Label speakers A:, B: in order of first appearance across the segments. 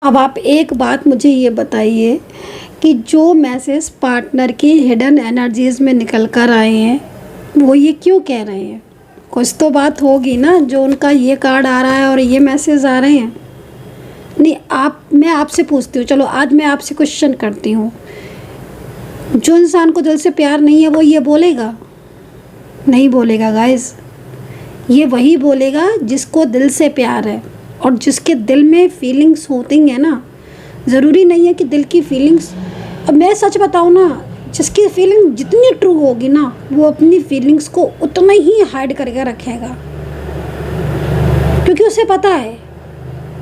A: अब आप एक बात मुझे ये बताइए कि जो मैसेज पार्टनर की हिडन एनर्जीज़ में निकल कर आए हैं वो ये क्यों कह रहे हैं? कुछ तो बात होगी ना जो उनका ये कार्ड आ रहा है और ये मैसेज आ रहे हैं। नहीं, मैं आपसे पूछती हूँ, चलो आज मैं आपसे क्वेश्चन करती हूँ। जो इंसान को दिल से प्यार नहीं है वो ये बोलेगा? नहीं बोलेगा गाइस। ये वही बोलेगा जिसको दिल से प्यार है और जिसके दिल में फीलिंग्स होती हैं ना। ज़रूरी नहीं है कि दिल की फीलिंग्स, अब मैं सच बताऊँ ना, जिसकी फीलिंग जितनी ट्रू होगी ना वो अपनी फीलिंग्स को उतना ही हाइड करके रखेगा, क्योंकि उसे पता है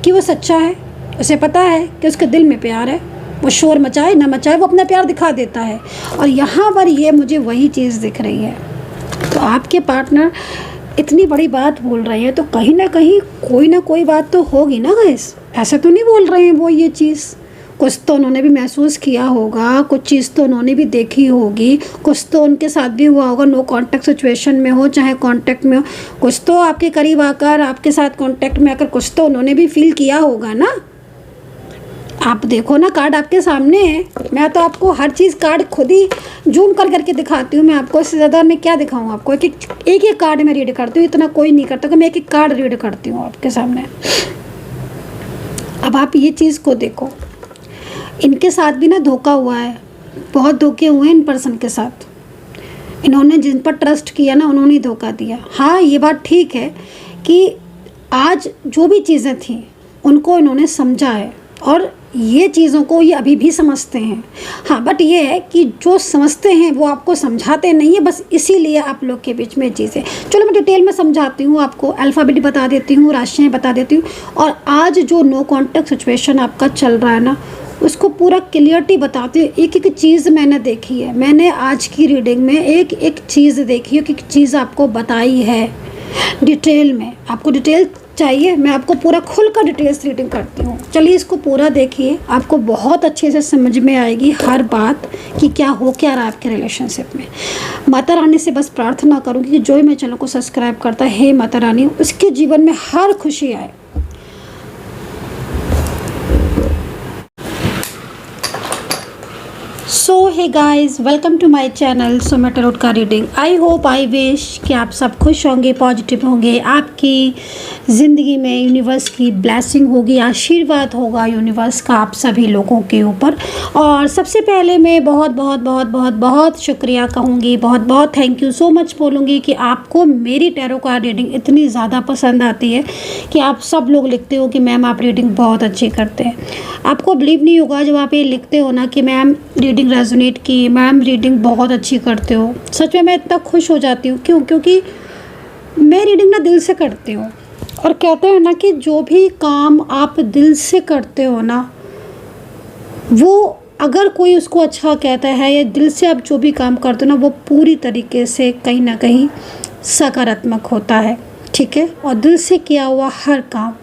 A: कि वो सच्चा है, उसे पता है कि उसके दिल में प्यार है। वो शोर मचाए ना मचाए वो अपना प्यार दिखा देता है। और यहाँ पर ये मुझे वही चीज़ दिख रही है। तो आपके पार्टनर इतनी बड़ी बात बोल रहे हैं तो कहीं ना कहीं कोई ना कोई बात तो होगी ना गाइस। ऐसा तो नहीं बोल रहे हैं वो ये चीज़, कुछ तो उन्होंने भी महसूस किया होगा, कुछ चीज़ तो उन्होंने भी देखी होगी, कुछ तो उनके साथ भी हुआ होगा। नो कांटेक्ट सिचुएशन में हो चाहे कांटेक्ट में हो, कुछ तो आपके करीब आकर आपके साथ कांटेक्ट में आकर कुछ तो उन्होंने भी फील किया होगा ना। आप देखो ना, कार्ड आपके सामने है। मैं तो आपको हर चीज़ कार्ड खुद ही जूम कर करके दिखाती हूँ। मैं आपको इससे ज़्यादा मैं क्या दिखाऊँ आपको? एक एक कार्ड मैं रीड करती हूँ, इतना कोई नहीं करता कि मैं एक एक कार्ड रीड करती हूँ आपके सामने। अब आप ये चीज़ को देखो, इनके साथ भी ना धोखा हुआ है, बहुत धोखे हुए हैं इन पर्सन के साथ। इन्होंने जिन पर ट्रस्ट किया ना उन्होंने ही धोखा दिया। हाँ, ये बात ठीक है कि आज जो भी चीज़ें थी उनको इन्होंने समझा है और ये चीज़ों को ये अभी भी समझते हैं। हाँ, बट ये है कि जो समझते हैं वो आपको समझाते नहीं है, बस इसीलिए आप लोग के बीच में चीज़ें। चलो मैं डिटेल में समझाती हूँ आपको, अल्फ़ाबेट बता देती हूँ, राशियाँ बता देती हूँ। और आज जो नो कॉन्टैक्ट सिचुएशन आपका चल रहा है ना उसको पूरा क्लियरिटी बताती हूँ। एक एक चीज़ मैंने देखी है, मैंने आज की रीडिंग में एक एक चीज़ देखी है, एक चीज़ आपको बताई है डिटेल में। आपको डिटेल चाहिए, मैं आपको पूरा खुल कर डिटेल्स रीडिंग करती हूँ। चलिए इसको पूरा देखिए, आपको बहुत अच्छे से समझ में आएगी हर बात कि क्या हो क्या रहा है आपके रिलेशनशिप में। माता रानी से बस प्रार्थना करूँगी कि जो भी मेरे चैनल को सब्सक्राइब करता है, हे माता रानी, उसके जीवन में हर खुशी आए। So hey guys, welcome to my channel Sumit tarot का reading. I hope I wish कि आप सब खुश होंगे, पॉजिटिव होंगे, आपकी ज़िंदगी में यूनिवर्स की ब्लेसिंग होगी, आशीर्वाद होगा यूनिवर्स का आप सभी लोगों के ऊपर। और सबसे पहले मैं बहुत बहुत बहुत बहुत बहुत शुक्रिया कहूँगी, बहुत बहुत थैंक यू सो मच बोलूँगी कि आपको मेरी टैरो का रीडिंग इतनी ज़्यादा पसंद आती है कि आप सब लोग लिखते हो कि मैम आप रीडिंग बहुत अच्छी करते हैं। आपको बिलीव नहीं होगा जब आप ये लिखते हो ना कि मैम रीडिंग रेजोनेट की, मैम रीडिंग बहुत अच्छी करते हो। सच में मैं इतना खुश हो जाती हूँ। क्यों? क्योंकि मैं रीडिंग ना दिल से करती हूँ। और कहते हैं ना कि जो भी काम आप दिल से करते हो ना, वो अगर कोई उसको अच्छा कहता है या दिल से आप जो भी काम करते हो ना वो पूरी तरीके से कहीं ना कहीं सकारात्मक होता है। ठीक है? और दिल से किया हुआ हर काम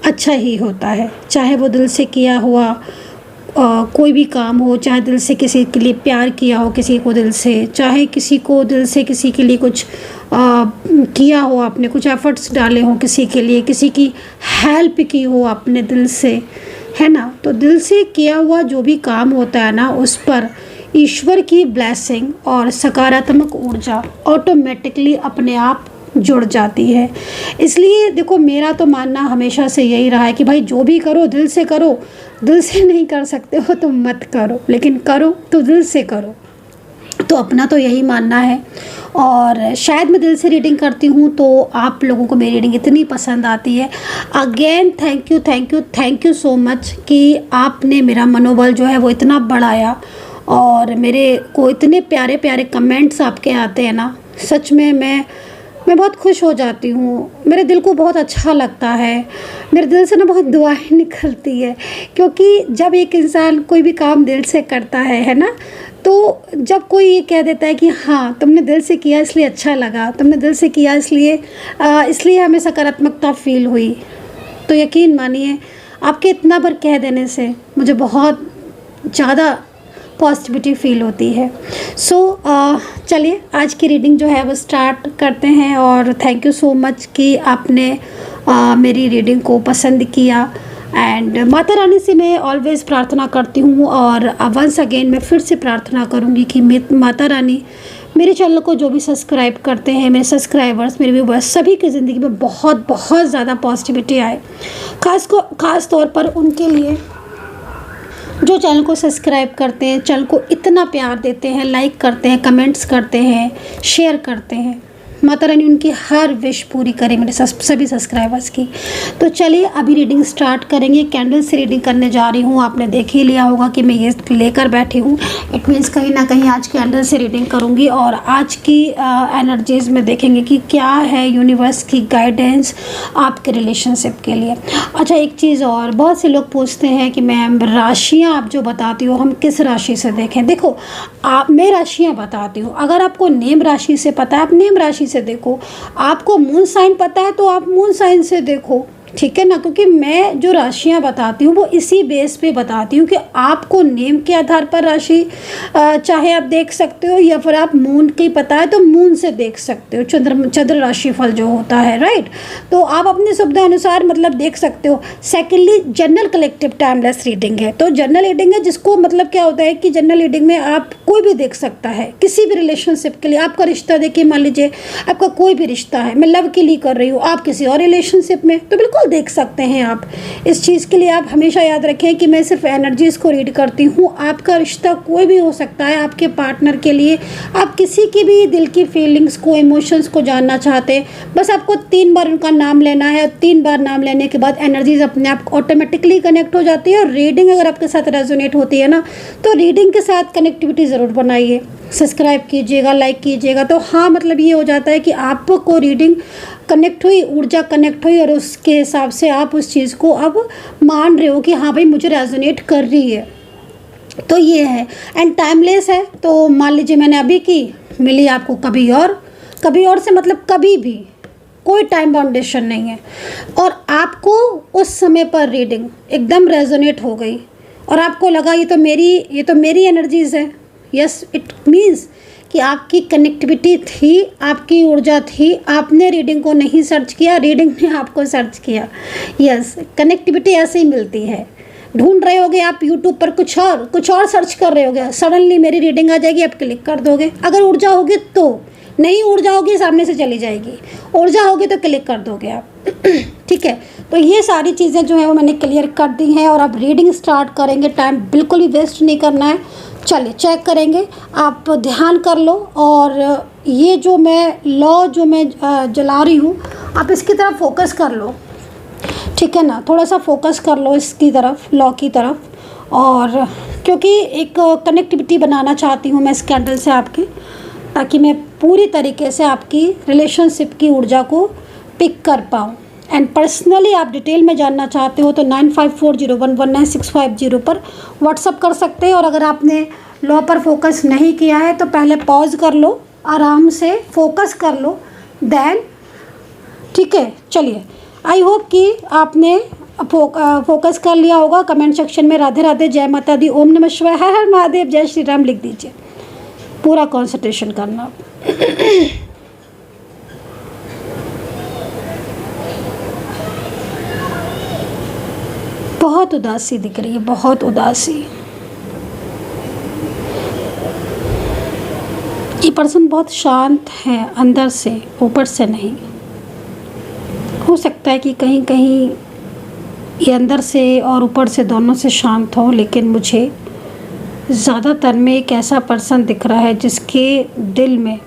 A: अच्छा ही होता है, चाहे वो दिल से किया हुआ कोई भी काम हो, चाहे दिल से किसी के लिए प्यार किया हो किसी को दिल से, चाहे किसी को दिल से किसी के लिए कुछ किया हो, आपने कुछ एफर्ट्स डाले हो किसी के लिए, किसी की हेल्प की हो आपने दिल से, है ना। तो दिल से किया हुआ जो भी काम होता है ना उस पर ईश्वर की ब्लेसिंग और सकारात्मक ऊर्जा ऑटोमेटिकली अपने आप जुड़ जाती है। इसलिए देखो, मेरा तो मानना हमेशा से यही रहा है कि भाई जो भी करो दिल से करो। दिल से नहीं कर सकते हो तो मत करो, लेकिन करो तो दिल से करो। तो अपना तो यही मानना है। और शायद मैं दिल से रीडिंग करती हूँ तो आप लोगों को मेरी रीडिंग इतनी पसंद आती है। Again thank you thank you thank you so much कि आपने मेरा मनोबल जो है वो इतना बढ़ाया और मेरे को इतने प्यारे प्यारे कमेंट्स आपके आते हैं ना। सच में मैं बहुत खुश हो जाती हूँ, मेरे दिल को बहुत अच्छा लगता है, मेरे दिल से ना बहुत दुआएं निकलती है। क्योंकि जब एक इंसान कोई भी काम दिल से करता है ना, तो जब कोई ये कह देता है कि हाँ तुमने दिल से किया इसलिए अच्छा लगा, तुमने दिल से किया इसलिए हमें सकारात्मकता फील हुई, तो यकीन मानिए आपके इतना बार कह देने से मुझे बहुत ज़्यादा पॉजिटिविटी फील होती है। सो चलिए आज की रीडिंग जो है वो स्टार्ट करते हैं। और थैंक यू सो मच कि आपने मेरी रीडिंग को पसंद किया। एंड माता रानी से मैं ऑलवेज़ प्रार्थना करती हूँ, और वंस अगेन मैं फिर से प्रार्थना करूँगी कि माता रानी मेरे चैनल को जो भी सब्सक्राइब करते हैं, मेरे सब्सक्राइबर्स, मेरे व्यूवर्स, सभी की ज़िंदगी में बहुत बहुत ज़्यादा पॉजिटिविटी आए। ख़ास तौर पर उनके लिए जो चैनल को सब्सक्राइब करते हैं, चैनल को इतना प्यार देते हैं, लाइक करते हैं, कमेंट्स करते हैं, शेयर करते हैं। माता रानी उनकी हर विश पूरी करे मेरे सभी सब्सक्राइबर्स की। तो चलिए अभी रीडिंग स्टार्ट करेंगे। कैंडल से रीडिंग करने जा रही हूँ। आपने देख ही लिया होगा कि मैं ये लेकर बैठी हूँ। इट मीन्स कहीं ना कहीं आज कैंडल से रीडिंग करूँगी, और आज की एनर्जीज़ में देखेंगे कि क्या है यूनिवर्स की गाइडेंस आपके रिलेशनशिप के लिए। अच्छा, एक चीज़ और, बहुत से लोग पूछते हैं कि मैम राशियाँ आप जो बताती हो हम किस राशि से देखें। देखो, मैं राशियाँ बताती हूँ। अगर आपको नेम राशि से पता है, आप नेम राशि से देखो। आपको मून साइन पता है तो आप मून साइन से देखो, ठीक है ना। क्योंकि मैं जो राशियाँ बताती हूँ वो इसी बेस पे बताती हूँ कि आपको नेम के आधार पर राशि चाहे आप देख सकते हो, या फिर आप मून की पता है तो मून से देख सकते हो, चंद्र राशि फल जो होता है, राइट। तो आप अपनी सुविधा अनुसार मतलब देख सकते हो। Secondly, general collective timeless reading है। तो जनरल रीडिंग है जिसको मतलब क्या होता है कि जनरल रीडिंग में आप कोई भी देख सकता है, किसी भी रिलेशनशिप के लिए। आपका रिश्ता देखिए, मान लीजिए आपका कोई भी रिश्ता है, मैं लव के लिए कर रही हूँ, आप किसी और रिलेशनशिप में, तो बिल्कुल देख सकते हैं आप। इस चीज़ के लिए आप हमेशा याद रखें कि मैं सिर्फ एनर्जीज़ को रीड करती हूँ। आपका रिश्ता कोई भी हो सकता है, आपके पार्टनर के लिए आप किसी की भी दिल की फीलिंग्स को, इमोशंस को जानना चाहते हैं, बस आपको 3 बार उनका नाम लेना है, और 3 बार नाम लेने के बाद एनर्जीज अपने आप ऑटोमेटिकली कनेक्ट हो जाती है। और रीडिंग अगर आपके साथ रेजोनेट होती है ना, तो रीडिंग के साथ कनेक्टिविटी ज़रूर बनाइए, सब्सक्राइब कीजिएगा, लाइक कीजिएगा। तो हाँ, मतलब ये हो जाता है कि आपको रीडिंग कनेक्ट हुई, ऊर्जा कनेक्ट हुई, और उसके हिसाब से आप उस चीज़ को अब मान रहे हो कि हाँ भाई मुझे रेजोनेट कर रही है। तो ये है, एंड टाइमलेस है। तो मान लीजिए मैंने अभी की, मिली आपको कभी और से मतलब कभी भी, कोई टाइम बाउंडेशन नहीं है। और आपको उस समय पर रीडिंग एकदम रेजोनेट हो गई और आपको लगा ये तो मेरी एनर्जीज़ है। यस, इट मीन्स कि आपकी कनेक्टिविटी थी, आपकी ऊर्जा थी, आपने रीडिंग को नहीं सर्च किया, रीडिंग ने आपको सर्च किया। यस, कनेक्टिविटी ऐसे ही मिलती है। ढूंढ रहे होगे आप यूट्यूब पर कुछ और सर्च कर रहे होगे, सडनली मेरी रीडिंग आ जाएगी, आप क्लिक कर दोगे। अगर ऊर्जा होगी तो, नहीं ऊर्जा होगी सामने से चली जाएगी, ऊर्जा होगी तो क्लिक कर दोगे आप। ठीक है, तो ये सारी चीज़ें जो है वो मैंने क्लियर कर दी हैं, और अब रीडिंग स्टार्ट करेंगे। टाइम बिल्कुल भी वेस्ट नहीं करना है। चलिए चेक करेंगे, आप ध्यान कर लो। और ये जो मैं लॉ जो मैं जला रही हूँ, आप इसकी तरफ फोकस कर लो, ठीक है ना। थोड़ा सा फोकस कर लो इसकी तरफ, लॉ की तरफ। और क्योंकि एक कनेक्टिविटी बनाना चाहती हूँ मैं इस कैंडल से आपकी, ताकि मैं पूरी तरीके से आपकी रिलेशनशिप की ऊर्जा को पिक कर पाऊँ। एंड पर्सनली आप डिटेल में जानना चाहते हो तो 9540119650 पर व्हाट्सअप कर सकते हैं। और अगर आपने लॉ पर फोकस नहीं किया है तो पहले पॉज कर लो, आराम से फोकस कर लो, देन ठीक है। चलिए, आई होप कि आपने फोकस कर लिया होगा। कमेंट सेक्शन में राधे राधे, जय माता दी, ओम नमः शिवाय, हर हर महादेव, जय श्री राम लिख दीजिए। पूरा कंसंट्रेशन करना। बहुत उदासी दिख रही है, बहुत उदासी। ये पर्सन बहुत शांत है अंदर से, ऊपर से नहीं। हो सकता है कि कहीं कहीं ये अंदर से और ऊपर से दोनों से शांत हो, लेकिन मुझे ज़्यादातर में एक ऐसा पर्सन दिख रहा है जिसके दिल में,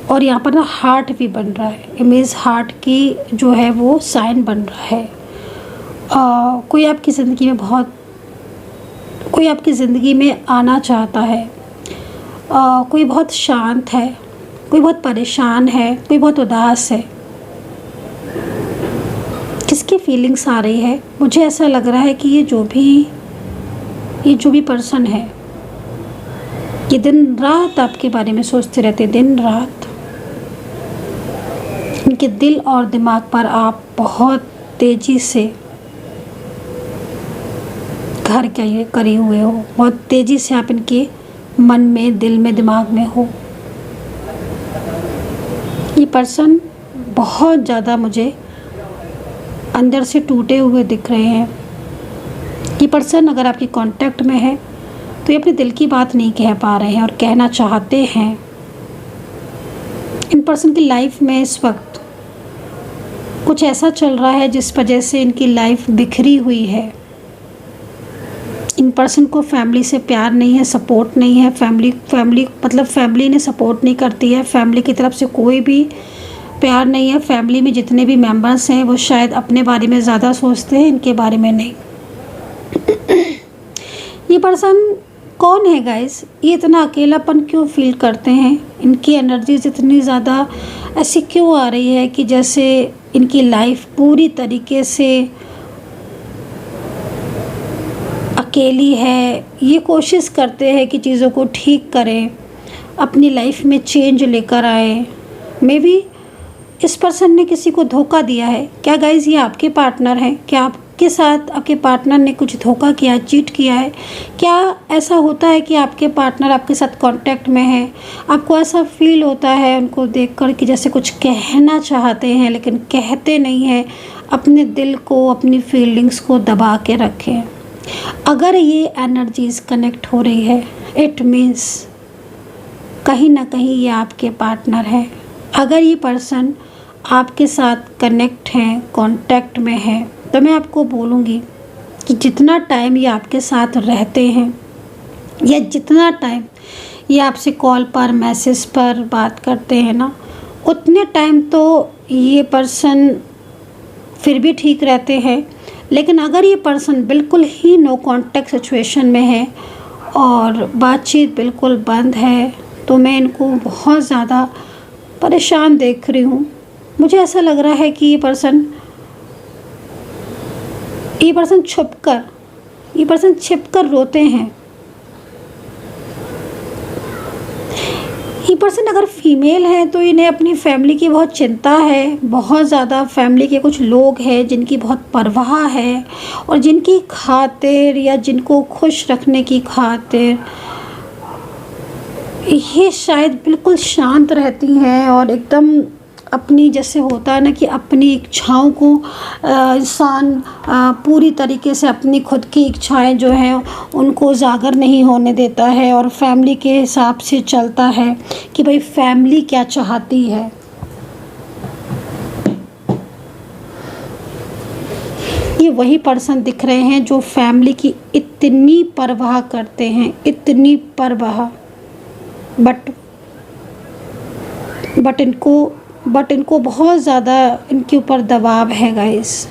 A: और यहाँ पर ना हार्ट भी बन रहा है, इमेज हार्ट की जो है वो साइन बन रहा है। कोई आपकी ज़िंदगी में आना चाहता है। कोई बहुत शांत है, कोई बहुत परेशान है, कोई बहुत उदास है। किसकी फीलिंग्स आ रही है? मुझे ऐसा लग रहा है कि ये जो भी पर्सन है, ये दिन रात आपके बारे में सोचते रहते, दिन रात। इनके दिल और दिमाग पर आप बहुत तेज़ी से घर करे हुए हो, बहुत तेज़ी से आप इनके मन में, दिल में, दिमाग में हो। ये पर्सन बहुत ज़्यादा मुझे अंदर से टूटे हुए दिख रहे हैं। ये पर्सन अगर आपके कांटेक्ट में है तो ये अपने दिल की बात नहीं कह पा रहे हैं और कहना चाहते हैं। इन पर्सन की लाइफ में इस वक्त कुछ ऐसा चल रहा है जिस वजह से इनकी लाइफ बिखरी हुई है। इन पर्सन को फैमिली से प्यार नहीं है, सपोर्ट नहीं है। फैमिली ने सपोर्ट नहीं करती है। फैमिली की तरफ से कोई भी प्यार नहीं है। फैमिली में जितने भी मेंबर्स हैं वो शायद अपने बारे में ज़्यादा सोचते हैं, इनके बारे में नहीं। ये पर्सन कौन है गाइस? ये इतना अकेलापन क्यों फील करते हैं? इनकी एनर्जीज इतनी ज़्यादा ऐसी क्यों आ रही है कि जैसे इनकी लाइफ पूरी तरीके से अकेली है। ये कोशिश करते हैं कि चीज़ों को ठीक करें, अपनी लाइफ में चेंज लेकर आए। मे बी इस पर्सन ने किसी को धोखा दिया है। क्या गाइस ये आपके पार्टनर हैं? क्या आपके साथ आपके पार्टनर ने कुछ धोखा किया, चीट किया है? क्या ऐसा होता है कि आपके पार्टनर आपके साथ कांटेक्ट में है, आपको ऐसा फील होता है उनको देखकर कि जैसे कुछ कहना चाहते हैं लेकिन कहते नहीं हैं, अपने दिल को, अपनी फीलिंग्स को दबा के रखें? अगर ये एनर्जीज कनेक्ट हो रही है, इट मीन्स कहीं ना कहीं ये आपके पार्टनर है। अगर ये पर्सन आपके साथ कनेक्ट हैं, कांटेक्ट में है, तो मैं आपको बोलूँगी कि जितना टाइम ये आपके साथ रहते हैं या जितना टाइम ये आपसे कॉल पर, मैसेज पर बात करते हैं ना, उतने टाइम तो ये पर्सन फिर भी ठीक रहते हैं। लेकिन अगर ये पर्सन बिल्कुल ही नो कांटेक्ट सिचुएशन में है और बातचीत बिल्कुल बंद है, तो मैं इनको बहुत ज़्यादा परेशान देख रही हूँ। मुझे ऐसा लग रहा है कि ये पर्सन छिपकर रोते हैं। ये पर्सन अगर फीमेल है तो इन्हें अपनी फैमिली की बहुत चिंता है, बहुत ज़्यादा। फैमिली के कुछ लोग हैं जिनकी बहुत परवाह है और जिनकी खातिर या जिनको खुश रखने की खातिर ये शायद बिल्कुल शांत रहती हैं और एकदम अपनी, जैसे होता है ना कि अपनी इच्छाओं को इंसान पूरी तरीके से अपनी खुद की इच्छाएं जो हैं उनको जागर नहीं होने देता है और फैमिली के हिसाब से चलता है कि भाई फैमिली क्या चाहती है। ये वही पर्सन दिख रहे हैं जो फैमिली की इतनी परवाह करते हैं, इतनी परवाह, बट इनको बहुत ज़्यादा इनके ऊपर दबाव है गाइस।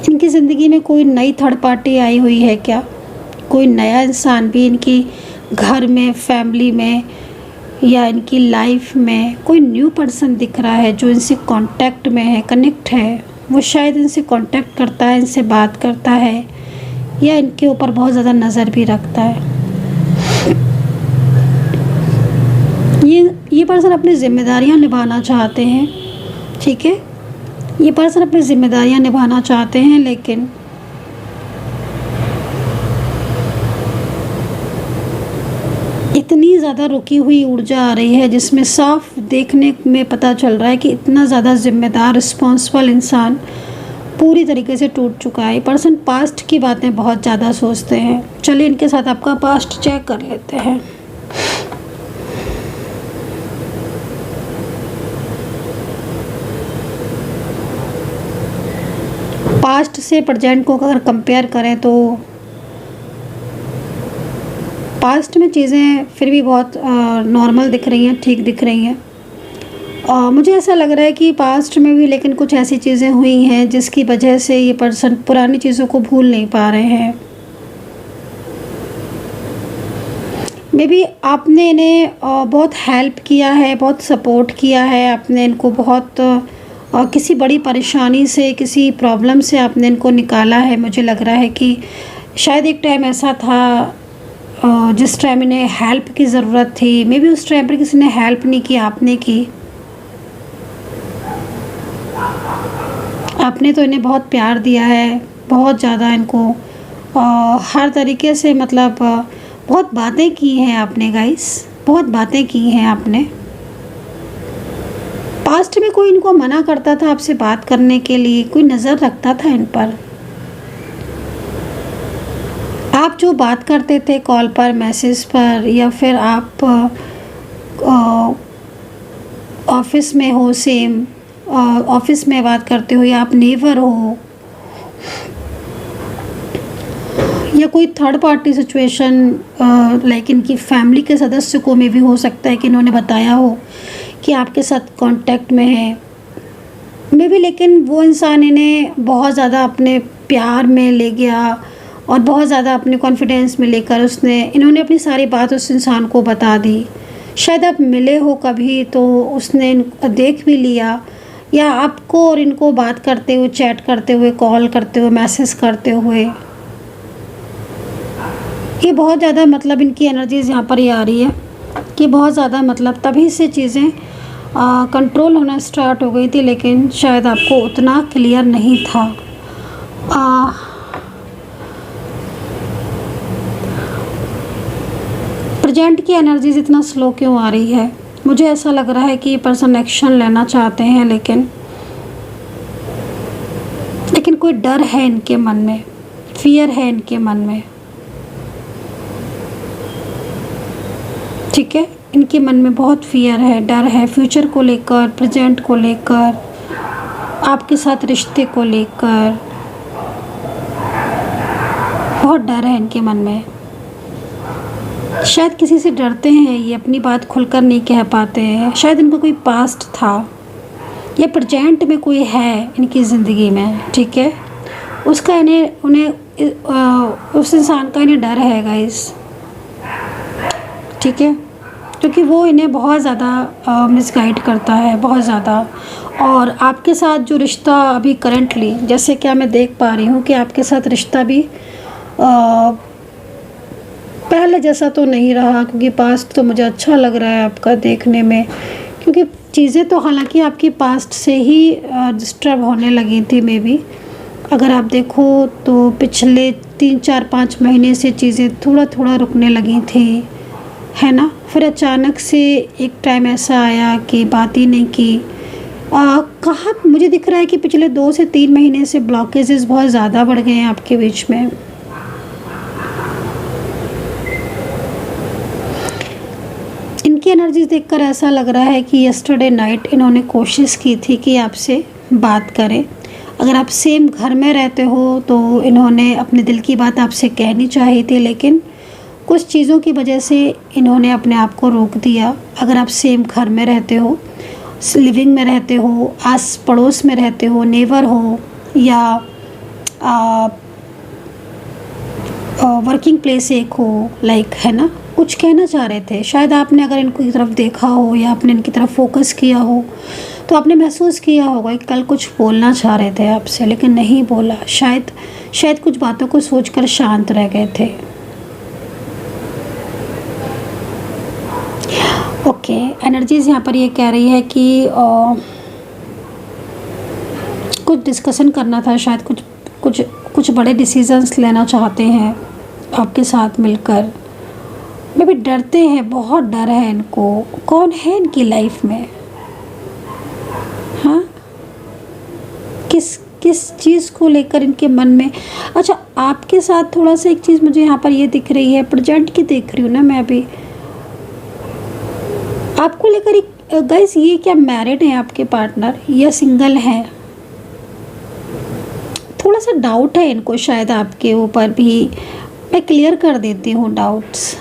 A: इनकी ज़िंदगी में कोई नई थर्ड पार्टी आई हुई है क्या? कोई नया इंसान भी इनकी घर में, फैमिली में या इनकी लाइफ में कोई न्यू पर्सन दिख रहा है जो इनसे कांटेक्ट में है, कनेक्ट है। वो शायद इनसे कांटेक्ट करता है, इनसे बात करता है या इनके ऊपर बहुत ज़्यादा नज़र भी रखता है। ये पर्सन अपनी ज़िम्मेदारियां निभाना चाहते हैं, ठीक है? ये पर्सन अपनी ज़िम्मेदारियां निभाना चाहते हैं, लेकिन इतनी ज़्यादा रुकी हुई ऊर्जा आ रही है जिसमें साफ देखने में पता चल रहा है कि इतना ज़्यादा ज़िम्मेदार, रिस्पॉन्सिबल इंसान पूरी तरीके से टूट चुका है। ये पर्सन पास्ट की बातें बहुत ज़्यादा सोचते हैं। चलिए इनके साथ आपका पास्ट चेक कर लेते हैं। पास्ट से प्रेजेंट को अगर कंपेयर करें तो पास्ट में चीज़ें फिर भी बहुत नॉर्मल दिख रही हैं, ठीक दिख रही हैं। और मुझे ऐसा लग रहा है कि पास्ट में भी लेकिन कुछ ऐसी चीज़ें हुई हैं जिसकी वजह से ये पर्सन पुरानी चीज़ों को भूल नहीं पा रहे हैं। मे बी आपने इन्हें बहुत हेल्प किया है, बहुत सपोर्ट किया है, आपने इनको बहुत किसी बड़ी परेशानी से, किसी प्रॉब्लम से आपने इनको निकाला है। मुझे लग रहा है कि शायद एक टाइम ऐसा था जिस टाइम इन्हें हेल्प की ज़रूरत थी। मे बी उस टाइम पर किसी ने हेल्प नहीं की, आपने की। आपने तो इन्हें बहुत प्यार दिया है, बहुत ज़्यादा इनको हर तरीके से, मतलब बहुत बातें की हैं आपने गाइस, बहुत बातें की हैं आपने। पास्ट में कोई इनको मना करता था आपसे बात करने के लिए, कोई नज़र रखता था इन पर। आप जो बात करते थे कॉल पर, मैसेज पर, या फिर आप ऑफिस में हो, सेम ऑफिस में बात करते हो, या आप नेबर हो, या कोई थर्ड पार्टी सिचुएशन लाइक इनकी फैमिली के सदस्य को में भी हो सकता है कि इन्होंने बताया हो कि आपके साथ कांटेक्ट में है मे भी, लेकिन वो इंसान इन्हें बहुत ज़्यादा अपने प्यार में ले गया और बहुत ज़्यादा अपने कॉन्फिडेंस में लेकर इन्होंने अपनी सारी बात उस इंसान को बता दी। शायद आप मिले हो कभी तो उसने देख भी लिया, या आपको और इनको बात करते हुए, चैट करते हुए, कॉल करते हुए, मैसेज करते हुए, ये बहुत ज़्यादा मतलब इनकी एनर्जीज़ यहाँ पर ये आ रही है कि बहुत ज़्यादा मतलब तभी से चीज़ें कंट्रोल होना स्टार्ट हो गई थी, लेकिन शायद आपको उतना क्लियर नहीं था। प्रेजेंट की एनर्जीज इतना स्लो क्यों आ रही है? मुझे ऐसा लग रहा है कि ये पर्सन एक्शन लेना चाहते हैं, लेकिन कोई डर है इनके मन में, फियर है इनके मन में। ठीक है, इनके मन में बहुत फियर है, डर है, फ्यूचर को लेकर, प्रेजेंट को लेकर, आपके साथ रिश्ते को लेकर बहुत डर है इनके मन में। शायद किसी से डरते हैं, ये अपनी बात खुलकर नहीं कह पाते हैं। शायद इनका कोई पास्ट था या प्रेजेंट में कोई है इनकी ज़िंदगी में, ठीक है, उसका उस इंसान का इन्हें डर है गाइस, ठीक है, क्योंकि वो इन्हें बहुत ज़्यादा मिसगाइड करता है, बहुत ज़्यादा। और आपके साथ जो रिश्ता अभी करंटली, जैसे कि मैं देख पा रही हूँ कि आपके साथ रिश्ता भी पहले जैसा तो नहीं रहा, क्योंकि पास्ट तो मुझे अच्छा लग रहा है आपका देखने में, क्योंकि चीज़ें तो हालांकि आपकी पास्ट से ही डिस्टर्ब होने लगी थी मे बी। अगर आप देखो तो पिछले 3-4-5 महीने से चीज़ें थोड़ा थोड़ा रुकने लगी थी, है ना। फिर अचानक से एक टाइम ऐसा आया कि बात ही नहीं की। कहाँ मुझे दिख रहा है कि पिछले 2 से 3 महीने से ब्लॉकेजेस बहुत ज़्यादा बढ़ गए हैं आपके बीच में। इनकी एनर्जी देखकर ऐसा लग रहा है कि यस्टरडे नाइट इन्होंने कोशिश की थी कि आपसे बात करें। अगर आप सेम घर में रहते हो तो इन्होंने अपने दिल की बात आपसे कहनी चाहिए थी, लेकिन कुछ चीज़ों की वजह से इन्होंने अपने आप को रोक दिया। अगर आप सेम घर में रहते हो, लिविंग में रहते हो, आस पड़ोस में रहते हो, नेबर हो, या वर्किंग प्लेस एक हो, लाइक, है ना, कुछ कहना चाह रहे थे। शायद आपने अगर इनको की तरफ देखा हो या आपने इनकी तरफ फोकस किया हो तो आपने महसूस किया होगा कि कल कुछ बोलना चाह रहे थे आपसे, लेकिन नहीं बोला। शायद कुछ बातों को सोचकर शांत रह गए थे। ओके, एनर्जीज यहाँ पर ये कह रही है कि कुछ डिस्कशन करना था, शायद कुछ बड़े डिसीजंस लेना चाहते हैं आपके साथ मिलकर। मे भी डरते हैं, बहुत डर है इनको। कौन है इनकी लाइफ में? हाँ, किस चीज़ को लेकर इनके मन में? अच्छा, आपके साथ थोड़ा सा एक चीज़ मुझे यहाँ पर ये दिख रही है, प्रेजेंट की देख रही हूँ ना मैं अभी आपको लेकर। गाइस, ये क्या मैरिड है आपके पार्टनर या सिंगल है? थोड़ा सा डाउट है इनको शायद आपके ऊपर भी। मैं क्लियर कर देती हूँ डाउट्स।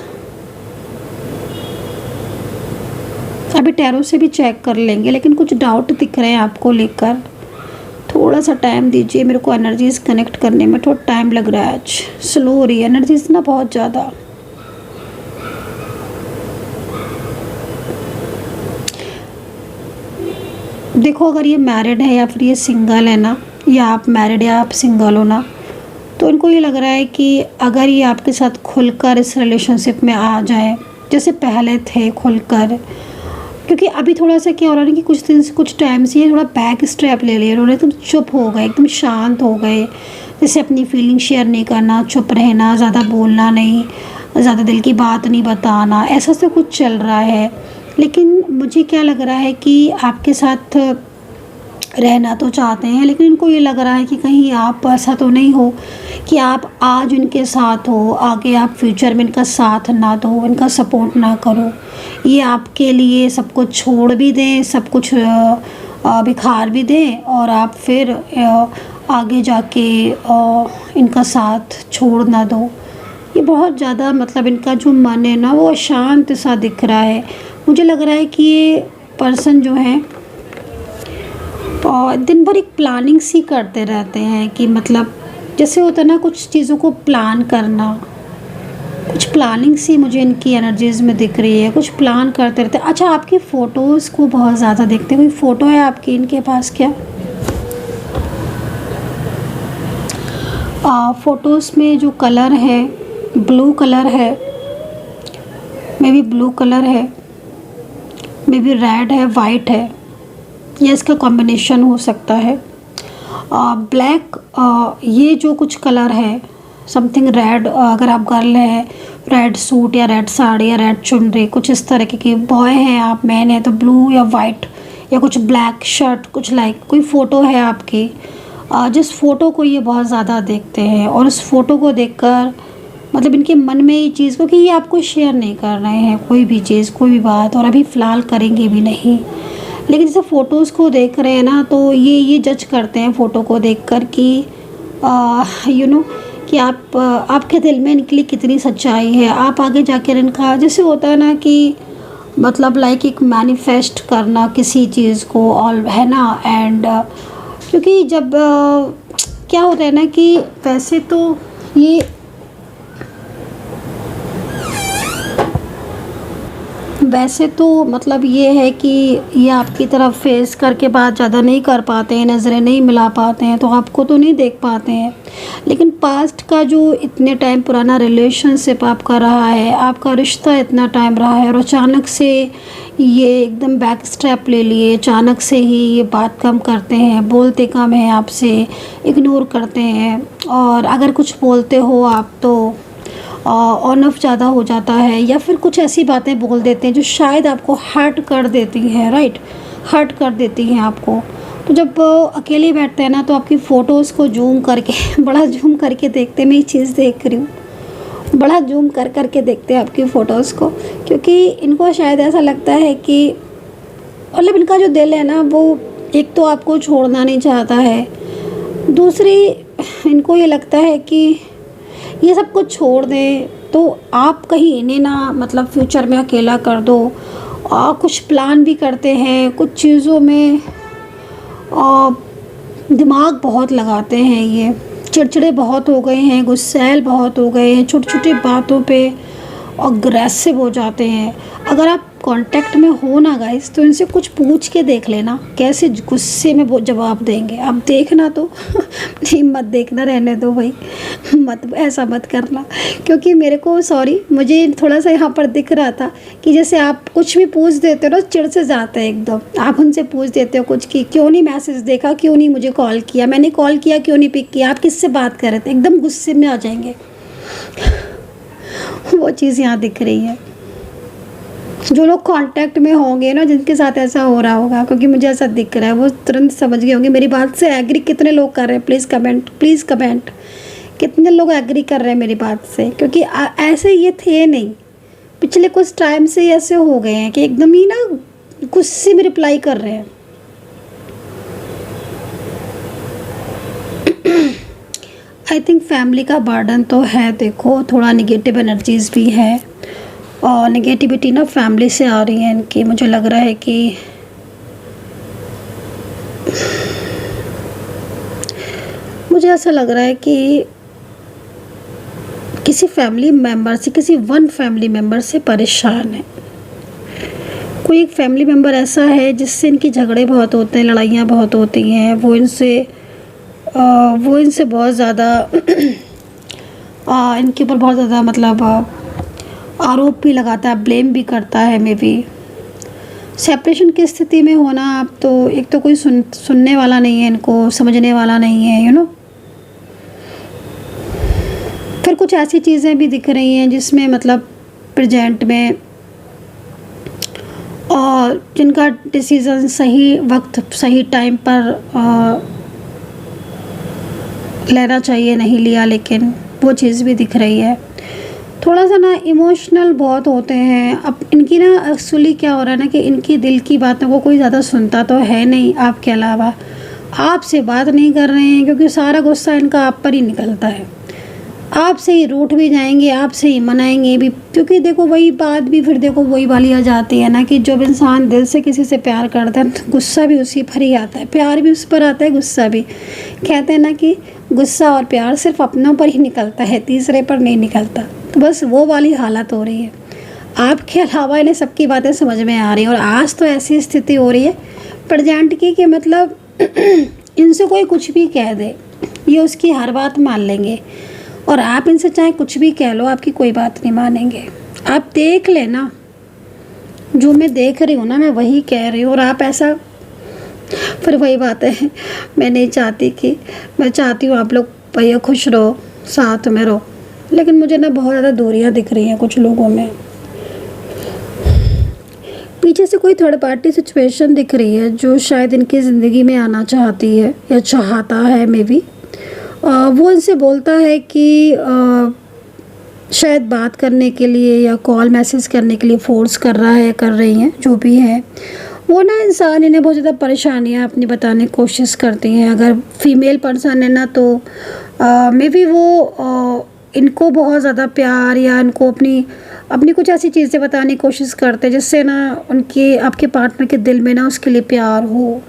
A: अभी टैरो से भी चेक कर लेंगे, लेकिन कुछ डाउट दिख रहे हैं आपको लेकर। थोड़ा सा टाइम दीजिए, मेरे को एनर्जीज कनेक्ट करने में थोड़ा टाइम लग रहा है। आज स्लो हो रही है एनर्जीज ना बहुत ज़्यादा। देखो, अगर ये मैरिड है या फिर ये सिंगल है ना, या आप मैरिड या आप सिंगल हो ना, तो इनको ये लग रहा है कि अगर ये आपके साथ खुलकर इस रिलेशनशिप में आ जाए जैसे पहले थे खुलकर, क्योंकि अभी थोड़ा सा क्या हो रहा है कि कुछ टाइम से ये थोड़ा बैक स्टेप ले लिया उन्होंने। एकदम चुप हो गए, एकदम शांत हो गए, जैसे अपनी फीलिंग शेयर नहीं करना, चुप रहना, ज़्यादा बोलना नहीं, ज़्यादा दिल की बात नहीं बताना, ऐसा तो कुछ चल रहा है। लेकिन मुझे क्या लग रहा है कि आपके साथ रहना तो चाहते हैं, लेकिन इनको ये लग रहा है कि कहीं आप ऐसा तो नहीं हो कि आप आज उनके साथ हो, आगे आप फ्यूचर में इनका साथ ना दो, इनका सपोर्ट ना करो। ये आपके लिए सब कुछ छोड़ भी दें, सब कुछ बिखार भी दें, और आप फिर आगे जाके इनका साथ छोड़ ना दो। ये बहुत ज़्यादा मतलब इनका जो मन है ना वो अशांत सा दिख रहा है। मुझे लग रहा है कि ये पर्सन जो है दिन भर एक प्लानिंग सी करते रहते हैं, कि मतलब जैसे होता है ना कुछ चीज़ों को प्लान करना, कुछ प्लानिंग सी मुझे इनकी एनर्जीज़ में दिख रही है, कुछ प्लान करते रहते हैं। अच्छा, आपकी फ़ोटोज़ को बहुत ज़्यादा देखते हैं, कोई फ़ोटो है आपकी इनके पास क्या? फ़ोटोज़ में जो कलर है ब्लू कलर है, मे बी ब्लू कलर है, मे बी रेड है, वाइट है, या इसका कॉम्बिनेशन हो सकता है। ब्लैक, ये जो कुछ कलर है समथिंग रेड, अगर आप गर्ल है रेड सूट या रेड साड़ी या रेड चुनरी, कुछ इस तरह के बॉय हैं आप, मैन है तो ब्लू या वाइट या कुछ ब्लैक शर्ट, कुछ लाइक कोई फ़ोटो है आपकी, जिस फ़ोटो को ये बहुत ज़्यादा देखते हैं, और उस फ़ोटो को देखकर मतलब इनके मन में ये चीज़, क्योंकि ये आपको शेयर नहीं कर रहे हैं कोई भी चीज़, कोई भी बात, और अभी फ़िलहाल करेंगे भी नहीं। लेकिन जैसे फ़ोटोज़ को देख रहे हैं ना, तो ये जज करते हैं फ़ोटो को देखकर कि कि आपके दिल में इनके लिए कितनी सच्चाई है। आप आगे जाकर इनका जैसे होता है ना कि मतलब लाइक एक मैनिफेस्ट करना किसी चीज़ को, ऑल है ना। एंड क्योंकि जब क्या होता है ना कि वैसे तो ये मतलब ये है कि ये आपकी तरफ फेस करके बात ज़्यादा नहीं कर पाते हैं, नज़रें नहीं मिला पाते हैं, तो आपको तो नहीं देख पाते हैं। लेकिन पास्ट का जो इतने टाइम पुराना रिलेशनशिप आपका रहा है, आपका रिश्ता इतना टाइम रहा है, और अचानक से ये एकदम बैक स्टेप ले लिए, अचानक से ही ये बात कम करते हैं, बोलते कम हैं आपसे, इग्नोर करते हैं, और अगर कुछ बोलते हो आप तो ऑन ऑफ ज़्यादा हो जाता है, या फिर कुछ ऐसी बातें बोल देते हैं जो शायद आपको हर्ट कर देती हैं, राइट, हर्ट कर देती हैं आपको। तो जब अकेले बैठते हैं ना, तो आपकी फ़ोटोज़ को जूम करके बड़ा जूम करके देखते, मैं ये चीज़ देख रही हूँ, बड़ा जूम कर करके देखते हैं आपकी फ़ोटोज़ को, क्योंकि इनको शायद ऐसा लगता है कि मतलब इनका जो दिल है ना वो एक तो आपको छोड़ना नहीं चाहता है, दूसरी इनको ये लगता है कि ये सब कुछ छोड़ दें तो आप कहीं इन्हें ना मतलब फ्यूचर में अकेला कर दो। और कुछ प्लान भी करते हैं, कुछ चीज़ों में दिमाग बहुत लगाते हैं, ये चिड़चिड़े बहुत हो गए हैं, गुस्सैल बहुत हो गए हैं, छोटी छोटी बातों पे अग्रेसिव हो जाते हैं। अगर आप कांटेक्ट में हो ना गाइस, तो इनसे कुछ पूछ के देख लेना कैसे गुस्से में वो जवाब देंगे। आप देखना तो नहीं, मत देखना, रहने दो भाई, मत ऐसा मत करना। क्योंकि मेरे को मुझे थोड़ा सा यहाँ पर दिख रहा था कि जैसे आप कुछ भी पूछ देते हो ना, चिढ़ से जाता है एकदम। आप उनसे पूछ देते हो कुछ कि क्यों नहीं मैसेज देखा, क्यों नहीं मुझे कॉल किया, मैंने कॉल किया क्यों नहीं पिक किया, आप किससे बात कर रहे थे, एकदम गुस्से में आ जाएंगे। वो चीज़ यहाँ दिख रही है। जो लोग कांटेक्ट में होंगे ना, जिनके साथ ऐसा हो रहा होगा, क्योंकि मुझे ऐसा दिख रहा है, वो तुरंत समझ गए होंगे मेरी बात से। एग्री कितने लोग कर रहे हैं, प्लीज़ कमेंट कितने लोग एग्री कर रहे हैं मेरी बात से, क्योंकि ऐसे ये थे नहीं, पिछले कुछ टाइम से ऐसे हो गए हैं कि एकदम ही ना गुस्से में रिप्लाई कर रहे हैं। आई थिंक फैमिली का बर्डन तो है, देखो थोड़ा निगेटिव एनर्जीज़ भी है, और नेगेटिविटी ना फैमिली से आ रही है इनकी। मुझे लग रहा है कि मुझे ऐसा लग रहा है कि किसी फैमिली मेम्बर से, किसी वन फैमिली मेम्बर से परेशान है। कोई एक फैमिली मेम्बर ऐसा है जिससे इनकी झगड़े बहुत होते हैं, लड़ाइयाँ बहुत होती हैं, वो इनसे बहुत ज़्यादा इनके ऊपर बहुत ज़्यादा मतलब आरोप भी लगाता है, ब्लेम भी करता है। मे बी सेपरेशन की स्थिति में होना, आप तो एक तो कोई सुनने वाला नहीं है, इनको समझने वाला नहीं है, फिर कुछ ऐसी चीज़ें भी दिख रही हैं जिसमें मतलब प्रेजेंट में और जिनका डिसीज़न सही वक्त सही टाइम पर लेना चाहिए, नहीं लिया, लेकिन वो चीज़ भी दिख रही है। थोड़ा सा ना इमोशनल बहुत होते हैं। अब इनकी ना एक्चुअली क्या हो रहा है ना कि इनकी दिल की बातों को कोई ज़्यादा सुनता तो है नहीं आपके अलावा। आपसे बात नहीं कर रहे हैं क्योंकि सारा गुस्सा इनका आप पर ही निकलता है। आपसे ही रूठ भी जाएंगे, आपसे ही मनाएंगे भी, क्योंकि देखो वही बात भी फिर देखो वही वाली आ जाती है ना कि जब इंसान दिल से किसी से प्यार करता है तो गुस्सा भी उसी पर ही आता है, प्यार भी उस पर आता है, गुस्सा भी। कहते हैं ना कि गुस्सा और प्यार सिर्फ अपनों पर ही निकलता है, तीसरे पर नहीं निकलता। तो बस वो वाली हालत हो रही है। आपके अलावा इन्हें सबकी बातें समझ में आ रही हैं और आज तो ऐसी स्थिति हो रही है प्रेजेंट की कि मतलब इनसे कोई कुछ भी कह दे, ये उसकी हर बात मान लेंगे और आप इनसे चाहे कुछ भी कह लो, आपकी कोई बात नहीं मानेंगे। आप देख लेना, जो मैं देख रही हूँ ना मैं वही कह रही हूँ। और आप ऐसा, फिर वही बात है, मैं नहीं चाहती कि, मैं चाहती हूँ आप लोग भैया खुश रहो, साथ में रहो, लेकिन मुझे ना बहुत ज़्यादा दूरियाँ दिख रही हैं कुछ लोगों में। पीछे से कोई थर्ड पार्टी सिचुएशन दिख रही है जो शायद इनकी ज़िंदगी में आना चाहती है या चाहता है मे बी। वो इनसे बोलता है कि शायद बात करने के लिए या कॉल मैसेज करने के लिए फोर्स कर रहा है, कर रही हैं, जो भी है वो ना इंसान इन्हें बहुत ज़्यादा परेशानियाँ अपनी बताने की कोशिश करती हैं। अगर फीमेल पर्सन है ना तो मे बी वो इनको बहुत ज़्यादा प्यार या इनको अपनी कुछ ऐसी चीज़ें बताने की कोशिश करते हैं जिससे ना उनके आपके पार्टनर के दिल में ना उसके लिए प्यार हो।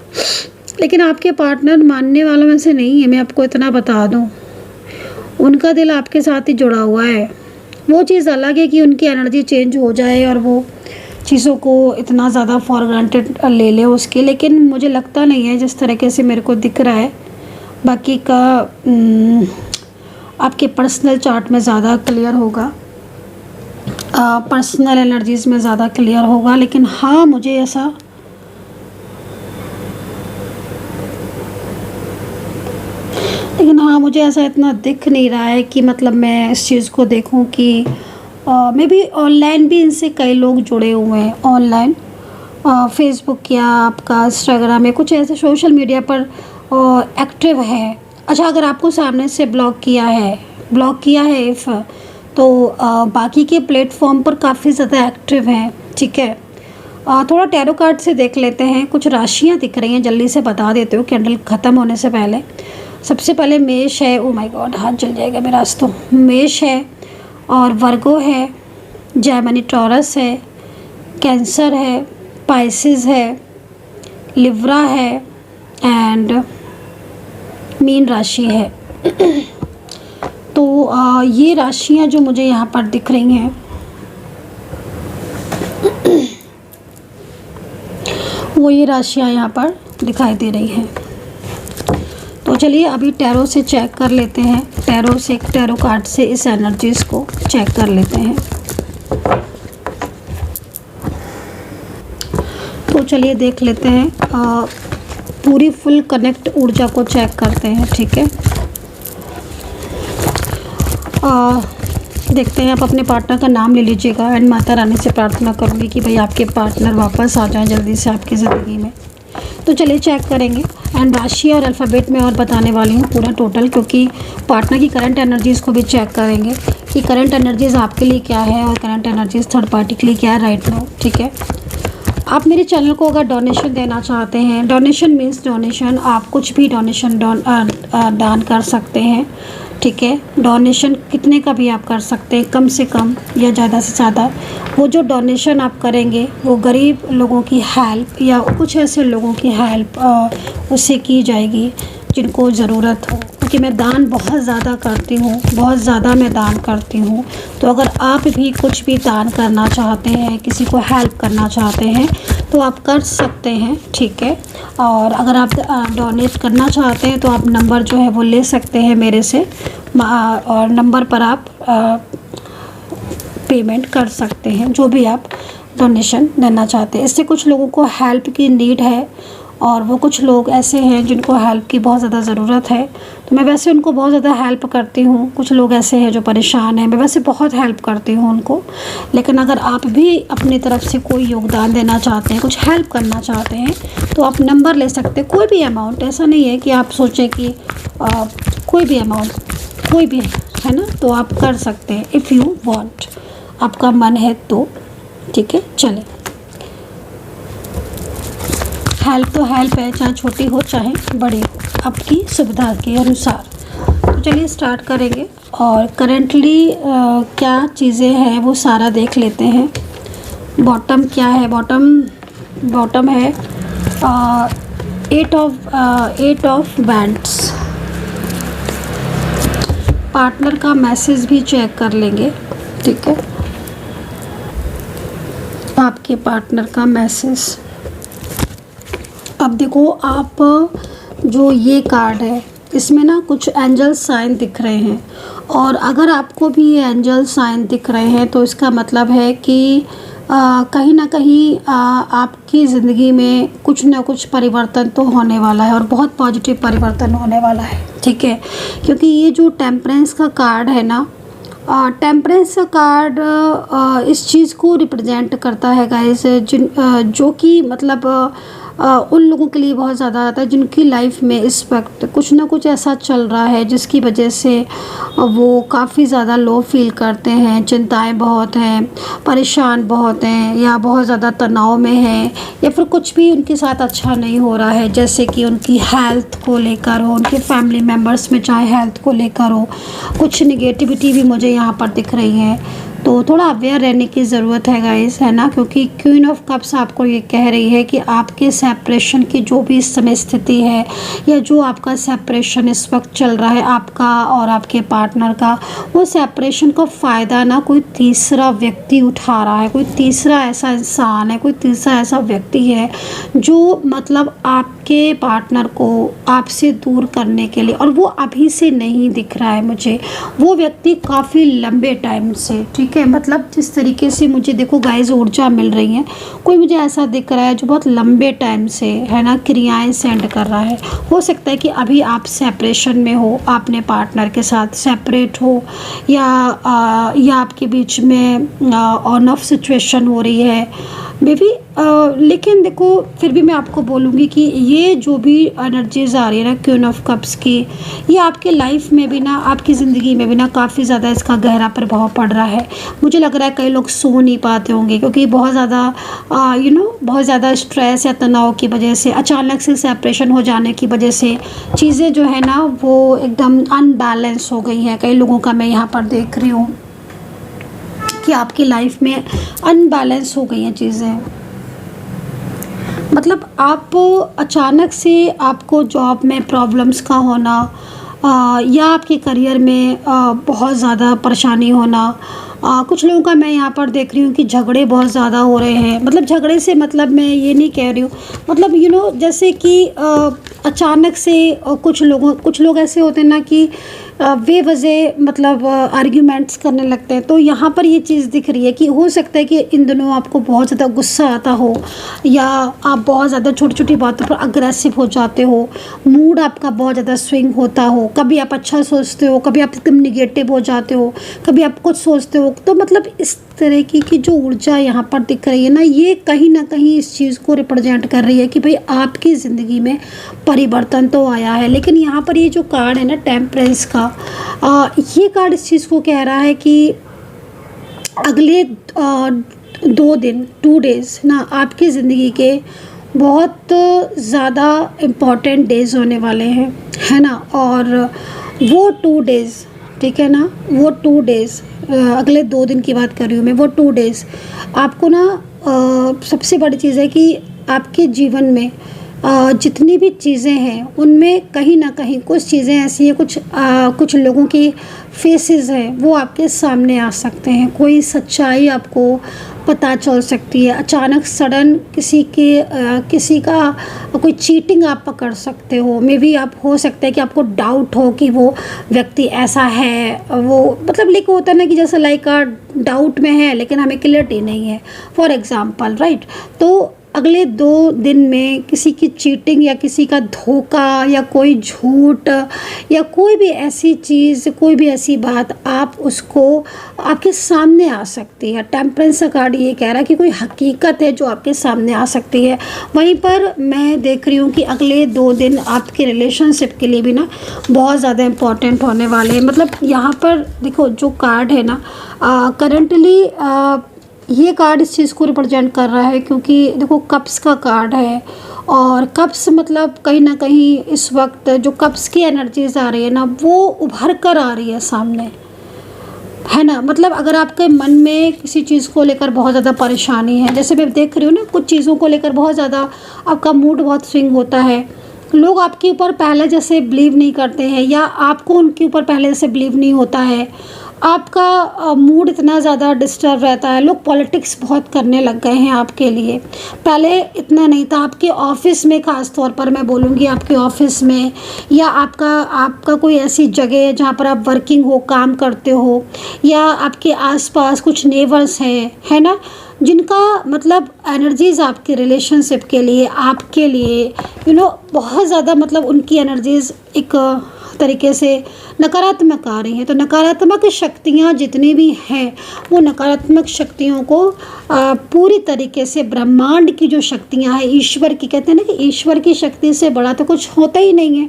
A: लेकिन आपके पार्टनर मानने वालों में से नहीं है, मैं आपको इतना बता दूं। उनका दिल आपके साथ ही जुड़ा हुआ है। वो चीज़ अलग है कि उनकी एनर्जी चेंज हो जाए और वो चीज़ों को इतना ज़्यादा फॉर ग्रांटेड ले ले उसके, लेकिन मुझे लगता नहीं है जिस तरीके से मेरे को दिख रहा है। बाकी का आपके पर्सनल चार्ट में ज़्यादा क्लियर होगा, पर्सनल एनर्जीज़ में ज़्यादा क्लियर होगा। लेकिन हाँ मुझे ऐसा इतना दिख नहीं रहा है कि मतलब मैं इस चीज़ को देखूं कि मे बी ऑनलाइन भी इनसे कई लोग जुड़े हुए हैं, ऑनलाइन फेसबुक या आपका इंस्टाग्राम या कुछ ऐसे सोशल मीडिया पर एक्टिव है। अच्छा, अगर आपको सामने से ब्लॉक किया है इफ़, तो बाकी के प्लेटफॉर्म पर काफ़ी ज़्यादा एक्टिव हैं, ठीक है। थोड़ा टैरो कार्ड से देख लेते हैं। कुछ राशियाँ दिख रही हैं, जल्दी से बता देते हो कैंडल ख़त्म होने से पहले। सबसे पहले मेष है, ओ माय गॉड हाथ जल जाएगा मेरा आज तो। मेष है और वर्गो है, जेमिनी टॉरस है, कैंसर है, पाइसेस है, लिब्रा है एंड मीन राशि है। तो ये राशियाँ जो मुझे यहाँ पर दिख रही हैं वो ये राशियाँ यहाँ पर दिखाई दे रही हैं। तो चलिए अभी टैरो से चेक कर लेते हैं, टैरो कार्ड से इस एनर्जीज़ को चेक कर लेते हैं। तो चलिए देख लेते हैं, पूरी फुल कनेक्ट ऊर्जा को चेक करते हैं, ठीक है। देखते हैं, आप अपने पार्टनर का नाम ले लीजिएगा एंड माता रानी से प्रार्थना करूँगी कि भाई आपके पार्टनर वापस आ जाएं जल्दी से आपकी ज़िंदगी में। तो चलिए चेक करेंगे एंड राशि और अल्फ़ाबेट में और बताने वाली हूँ पूरा टोटल, क्योंकि पार्टनर की करंट एनर्जीज़ को भी चेक करेंगे कि करंट एनर्जीज़ आपके लिए क्या है और करंट एनर्जीज़ थर्ड पार्टी के लिए क्या है राइट नाउ, ठीक है। आप मेरे चैनल को अगर डोनेशन देना चाहते हैं, डोनेशन मीन्स डोनेशन, आप कुछ भी डोनेशन दान कर सकते हैं, ठीक है। डोनेशन कितने का भी आप कर सकते हैं, कम से कम या ज़्यादा से ज़्यादा। वो जो डोनेशन आप करेंगे वो गरीब लोगों की हेल्प या कुछ ऐसे लोगों की हेल्प उससे की जाएगी जिनको ज़रूरत हो, क्योंकि मैं दान बहुत ज़्यादा करती हूँ, बहुत ज़्यादा मैं दान करती हूँ। तो अगर आप भी कुछ भी दान करना चाहते हैं, किसी को हेल्प करना चाहते हैं तो आप कर सकते हैं, ठीक है। और अगर आप डोनेट करना चाहते हैं तो आप नंबर जो है वो ले सकते हैं मेरे से और नंबर पर आप पेमेंट कर सकते हैं जो भी आप डोनेशन देना चाहते हैं। इससे कुछ लोगों को हेल्प की नीड है और वो कुछ लोग ऐसे हैं जिनको हेल्प की बहुत ज़्यादा ज़रूरत है, तो मैं वैसे उनको बहुत ज़्यादा हेल्प करती हूँ। कुछ लोग ऐसे हैं जो परेशान हैं, मैं वैसे बहुत हेल्प करती हूँ उनको। लेकिन अगर आप भी अपनी तरफ से कोई योगदान देना चाहते हैं, कुछ हेल्प करना चाहते हैं, तो आप नंबर ले सकते हैं, कोई भी अमाउंट। ऐसा नहीं है कि आप सोचें कि कोई भी अमाउंट, कोई भी है ना, तो आप कर सकते हैं इफ़ यू वांट, आपका मन है तो। ठीक है, चलें। हेल्प तो हेल्प है, चाहे छोटी हो चाहे बड़ी हो, आपकी सुविधा के अनुसार। तो चलिए स्टार्ट करेंगे और करेंटली क्या चीज़ें हैं वो सारा देख लेते हैं। बॉटम क्या है? बॉटम है 8 ऑफ बैंड्स। पार्टनर का मैसेज भी चेक कर लेंगे। ठीक है, आपके पार्टनर का मैसेज। अब देखो, आप जो ये कार्ड है इसमें ना कुछ एंजल साइन दिख रहे हैं, और अगर आपको भी ये एंजल साइन दिख रहे हैं तो इसका मतलब है कि कहीं ना कहीं आपकी ज़िंदगी में कुछ ना कुछ परिवर्तन तो होने वाला है, और बहुत पॉजिटिव परिवर्तन होने वाला है। ठीक है, क्योंकि ये जो टेम्परेंस का कार्ड है ना, टेम्परेंस का कार्ड इस चीज़ को रिप्रेजेंट करता है गाइस, जो कि मतलब उन लोगों के लिए बहुत ज़्यादा आता है जिनकी लाइफ में इस वक्त कुछ ना कुछ ऐसा चल रहा है जिसकी वजह से वो काफ़ी ज़्यादा लो फील करते हैं, चिंताएं बहुत हैं, परेशान बहुत हैं, या बहुत ज़्यादा तनाव में हैं, या फिर कुछ भी उनके साथ अच्छा नहीं हो रहा है, जैसे कि उनकी हेल्थ को लेकर हो, उनके फैमिली मेम्बर्स में चाहे हेल्थ को लेकर हो, कुछ निगेटिविटी भी मुझे यहाँ पर दिख रही है। तो थोड़ा अवेयर रहने की ज़रूरत है गाइस, है ना, क्योंकि क्वीन ऑफ कप्स आपको ये कह रही है कि आपके सेपरेशन की जो भी इस समय स्थिति है, या जो आपका सेपरेशन इस वक्त चल रहा है आपका और आपके पार्टनर का, वो सेपरेशन का फ़ायदा ना कोई तीसरा व्यक्ति उठा रहा है। कोई तीसरा ऐसा इंसान है, कोई तीसरा ऐसा व्यक्ति है जो मतलब आपके पार्टनर को आपसे दूर करने के लिए, और वो अभी से नहीं दिख रहा है मुझे, वो व्यक्ति काफ़ी लंबे टाइम से। ठीक है, मतलब जिस तरीके से मुझे देखो गाइस ऊर्जा मिल रही है, कोई मुझे ऐसा दिख रहा है जो बहुत लंबे टाइम से, है ना, क्रियाएं सेंड कर रहा है। हो सकता है कि अभी आप सेपरेशन में हो, आपने पार्टनर के साथ सेपरेट हो, या आपके बीच में ऑन ऑफ सिचुएशन हो रही है मे बी। लेकिन देखो, फिर भी मैं आपको बोलूँगी कि ये जो भी एनर्जीज आ रही है ना क्वीन ऑफ कप्स की, ये आपके लाइफ में भी ना, आपकी ज़िंदगी में भी ना काफ़ी ज़्यादा इसका गहरा प्रभाव पड़ रहा है। मुझे लग रहा है कई लोग सो नहीं पाते होंगे, क्योंकि बहुत ज़्यादा बहुत ज़्यादा स्ट्रेस या तनाव की वजह से, अचानक से सेपरेशन हो जाने की वजह से चीज़ें जो है ना वो एकदम अनबैलेंस हो गई हैं। कई लोगों का मैं यहाँ पर देख रही हूँ कि आपकी लाइफ में अनबैलेंस हो गई हैं चीज़ें। मतलब आप अचानक से आपको जॉब में प्रॉब्लम्स का होना, या आपके करियर में बहुत ज़्यादा परेशानी होना। कुछ लोगों का मैं यहाँ पर देख रही हूँ कि झगड़े बहुत ज़्यादा हो रहे हैं। मतलब झगड़े से मतलब मैं ये नहीं कह रही हूँ, मतलब जैसे कि अचानक से कुछ लोग ऐसे होते हैं ना कि बेवजह मतलब आर्ग्यूमेंट्स करने लगते हैं। तो यहाँ पर ये चीज़ दिख रही है कि हो सकता है कि इन दिनों आपको बहुत ज़्यादा गुस्सा आता हो, या आप बहुत ज़्यादा छोटी छोटी बातों पर अग्रेसिव हो जाते हो, मूड आपका बहुत ज़्यादा स्विंग होता हो, कभी आप अच्छा सोचते हो, कभी आप एकदम निगेटिव हो जाते हो, कभी आप कुछ सोचते हो। तो मतलब इस तरह की जो ऊर्जा यहाँ पर दिख रही है ना, ये कहीं ना कहीं इस चीज़ को रिप्रेजेंट कर रही है कि भाई आपकी ज़िंदगी में परिवर्तन तो आया है। लेकिन यहाँ पर ये जो कार्ड है ना टेम्परेंस का, ये कार्ड इस चीज़ को कह रहा है कि अगले 2 डेज़ ना आपकी ज़िंदगी के बहुत ज़्यादा इम्पॉर्टेंट डेज़ होने वाले हैं, है ना। और वो 2 डेज़, ठीक है ना, वो 2 डेज़, अगले 2 दिन की बात कर रही हूँ मैं, वो 2 डेज़ आपको ना सबसे बड़ी चीज़ है कि आपके जीवन में जितनी भी चीज़ें हैं उनमें कहीं ना कहीं कुछ चीज़ें ऐसी हैं, कुछ लोगों की फेसेस हैं वो आपके सामने आ सकते हैं। कोई सच्चाई आपको पता चल सकती है, अचानक सडन किसी का कोई चीटिंग आप पकड़ सकते हो। मे बी आप हो सकता है कि आपको डाउट हो कि वो व्यक्ति ऐसा है, वो मतलब लाइक होता है ना कि जैसे लाइक डाउट में है लेकिन हमें क्लियरिटी नहीं है, फॉर एग्ज़ाम्पल, राइट। तो अगले 2 दिन में किसी की चीटिंग या किसी का धोखा या कोई झूठ या कोई भी ऐसी चीज़, कोई भी ऐसी बात आप उसको आपके सामने आ सकती है। टेम्परेंस का कार्ड ये कह रहा है कि कोई हकीकत है जो आपके सामने आ सकती है। वहीं पर मैं देख रही हूँ कि अगले 2 दिन आपके रिलेशनशिप के लिए भी ना बहुत ज़्यादा इम्पॉर्टेंट होने वाले हैं। मतलब यहाँ पर देखो जो कार्ड है ना करंटली ये कार्ड इस चीज़ को रिप्रेजेंट कर रहा है, क्योंकि देखो कप्स का कार्ड है और कप्स मतलब कहीं ना कहीं इस वक्त जो कप्स की एनर्जीज आ रही है ना वो उभर कर आ रही है सामने, है ना। मतलब अगर आपके मन में किसी चीज़ को लेकर बहुत ज़्यादा परेशानी है, जैसे मैं देख रही हूँ ना कुछ चीज़ों को लेकर बहुत ज़्यादा आपका मूड बहुत स्विंग होता है, लोग आपके ऊपर पहले जैसे बिलीव नहीं करते हैं या आपको उनके ऊपर पहले जैसे बिलीव नहीं होता है, आपका मूड इतना ज़्यादा डिस्टर्ब रहता है, लोग पॉलिटिक्स बहुत करने लग गए हैं आपके लिए। पहले इतना नहीं था। आपके ऑफिस में ख़ास तौर पर मैं बोलूँगी, आपके ऑफिस में या आपका कोई ऐसी जगह है जहाँ पर आप वर्किंग हो, काम करते हो, या आपके आसपास कुछ नेबर्स हैं, है ना, जिनका मतलब एनर्जीज़ आपके रिलेशनशिप के लिए, आपके लिए बहुत ज़्यादा मतलब उनकी एनर्जीज़ एक तरीके से नकारात्मक आ रही हैं। तो नकारात्मक शक्तियाँ जितनी भी हैं वो नकारात्मक शक्तियों को पूरी तरीके से ब्रह्मांड की जो शक्तियाँ हैं, ईश्वर की, कहते हैं ना कि ईश्वर की शक्ति से बड़ा तो कुछ होता ही नहीं है।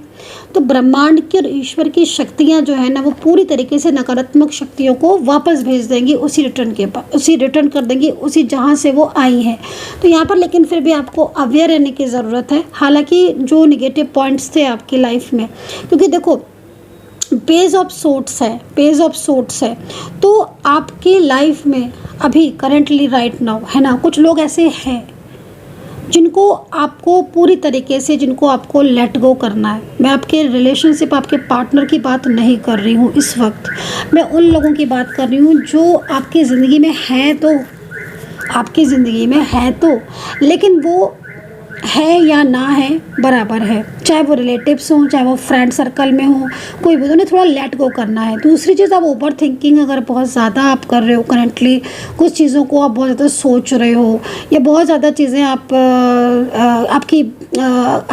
A: तो ब्रह्मांड की और ईश्वर की शक्तियाँ जो है ना वो पूरी तरीके से नकारात्मक शक्तियों को वापस भेज देंगी, उसी रिटर्न कर देंगी उसी जहाँ से वो आई हैं। तो यहाँ पर लेकिन फिर भी आपको अवेयर रहने की ज़रूरत है, हालांकि जो निगेटिव पॉइंट्स थे आपकी लाइफ में, क्योंकि देखो पेज ऑफ सोर्ट्स है तो आपकी लाइफ में अभी करेंटली राइट नाउ, है ना, कुछ लोग ऐसे हैं जिनको आपको पूरी तरीके से, जिनको आपको लेट गो करना है। मैं आपके रिलेशनशिप, आपके पार्टनर की बात नहीं कर रही हूँ इस वक्त, मैं उन लोगों की बात कर रही हूँ जो आपकी ज़िंदगी में है, तो आपकी ज़िंदगी में है तो, लेकिन वो है या ना है बराबर है, चाहे वो रिलेटिव्स हों, चाहे वो फ्रेंड सर्कल में हो, कोई भी, उन्हें थोड़ा लेट गो करना है। दूसरी चीज़, आप ओवर थिंकिंग अगर बहुत ज़्यादा आप कर रहे हो करेंटली, कुछ चीज़ों को आप बहुत ज़्यादा सोच रहे हो या बहुत ज़्यादा चीज़ें आपकी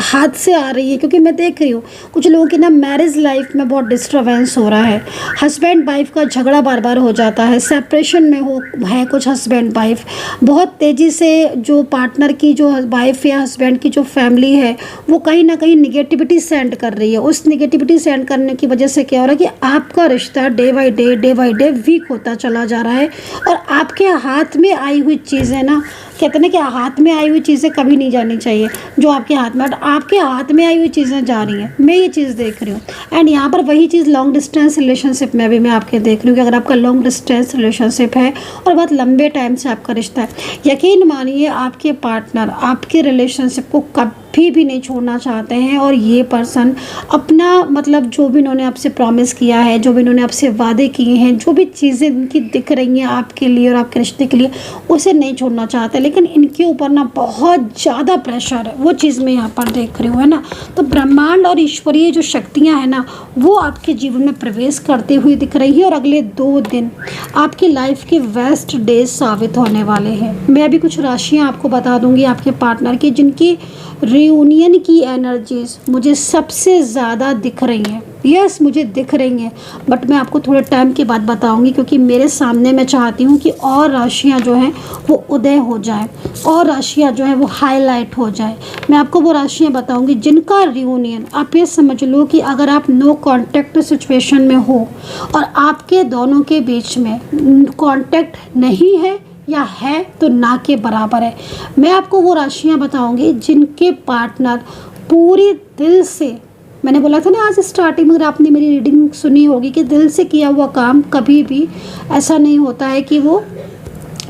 A: हाथ से आ रही है, क्योंकि मैं देख रही हूँ कुछ लोगों की ना मैरिज लाइफ में बहुत डिस्टर्बेंस हो रहा है, हस्बैंड वाइफ का झगड़ा बार बार हो जाता है, सेपरेशन में है कुछ हस्बैंड वाइफ, बहुत तेज़ी से जो पार्टनर की जो वाइफ या हस्बैंड की जो फैमिली है वो कहीं ना कहीं निगेटिविटी सेंड कर रही है। उस निगेटिविटी सेंड करने की वजह से क्या हो रहा है कि आपका रिश्ता डे बाय डे वीक होता चला जा रहा है, और आपके हाथ में आई हुई चीज़ें ना, कहते हैं ना कि हाथ में आई हुई चीज़ें कभी नहीं जानी चाहिए जो आपके हाथ में, आपके हाथ में आई हुई चीज़ें जा रही हैं, मैं ये चीज़ देख रही हूँ। एंड यहाँ पर वही चीज़ लॉन्ग डिस्टेंस रिलेशनशिप में भी मैं आपके देख रही हूँ कि अगर आपका लॉन्ग डिस्टेंस रिलेशनशिप है और बहुत लंबे टाइम से आपका रिश्ता है, यकीन मानिए आपके पार्टनर आपके रिलेशनशिप को कभी भी नहीं छोड़ना चाहते हैं, और ये पर्सन अपना मतलब जो भी इन्होंने आपसे प्रॉमिस किया है, जो भी इन्होंने आपसे वादे किए हैं, जो भी चीज़ें इनकी दिख रही हैं आपके लिए और आपके रिश्ते के लिए, उसे नहीं छोड़ना चाहते, लेकिन इनके ऊपर ना बहुत ज़्यादा प्रेशर है, वो चीज़ मैं यहाँ पर देख रही हूँ, है ना। तो ब्रह्मांड और ईश्वरीय जो शक्तियाँ हैं ना वो आपके जीवन में प्रवेश करते हुए दिख रही है, और अगले 2 दिन आपकी लाइफ के बेस्ट डेज साबित होने वाले हैं। मैं अभी कुछ राशियाँ आपको बता दूँगी आपके पार्टनर की, जिनकी रियूनियन की एनर्जीज मुझे सबसे ज़्यादा दिख रही हैं। यस, मुझे दिख रही हैं, बट मैं आपको थोड़े टाइम के बाद बताऊंगी, क्योंकि मेरे सामने मैं चाहती हूँ कि और राशियाँ जो हैं वो उदय हो जाएं, और राशियाँ जो हैं वो हाईलाइट हो जाएं। मैं आपको वो राशियाँ बताऊंगी जिनका रियूनियन, आप ये समझ लो कि अगर आप नो कांटेक्ट सिचुएशन में हो और आपके दोनों के बीच में कांटेक्ट नहीं है या है तो ना के बराबर है, मैं आपको वो राशियाँ बताऊंगी जिनके पार्टनर पूरी दिल से, मैंने बोला था ना आज स्टार्टिंग में, अगर आपने मेरी रीडिंग सुनी होगी कि दिल से किया हुआ काम कभी भी ऐसा नहीं होता है कि वो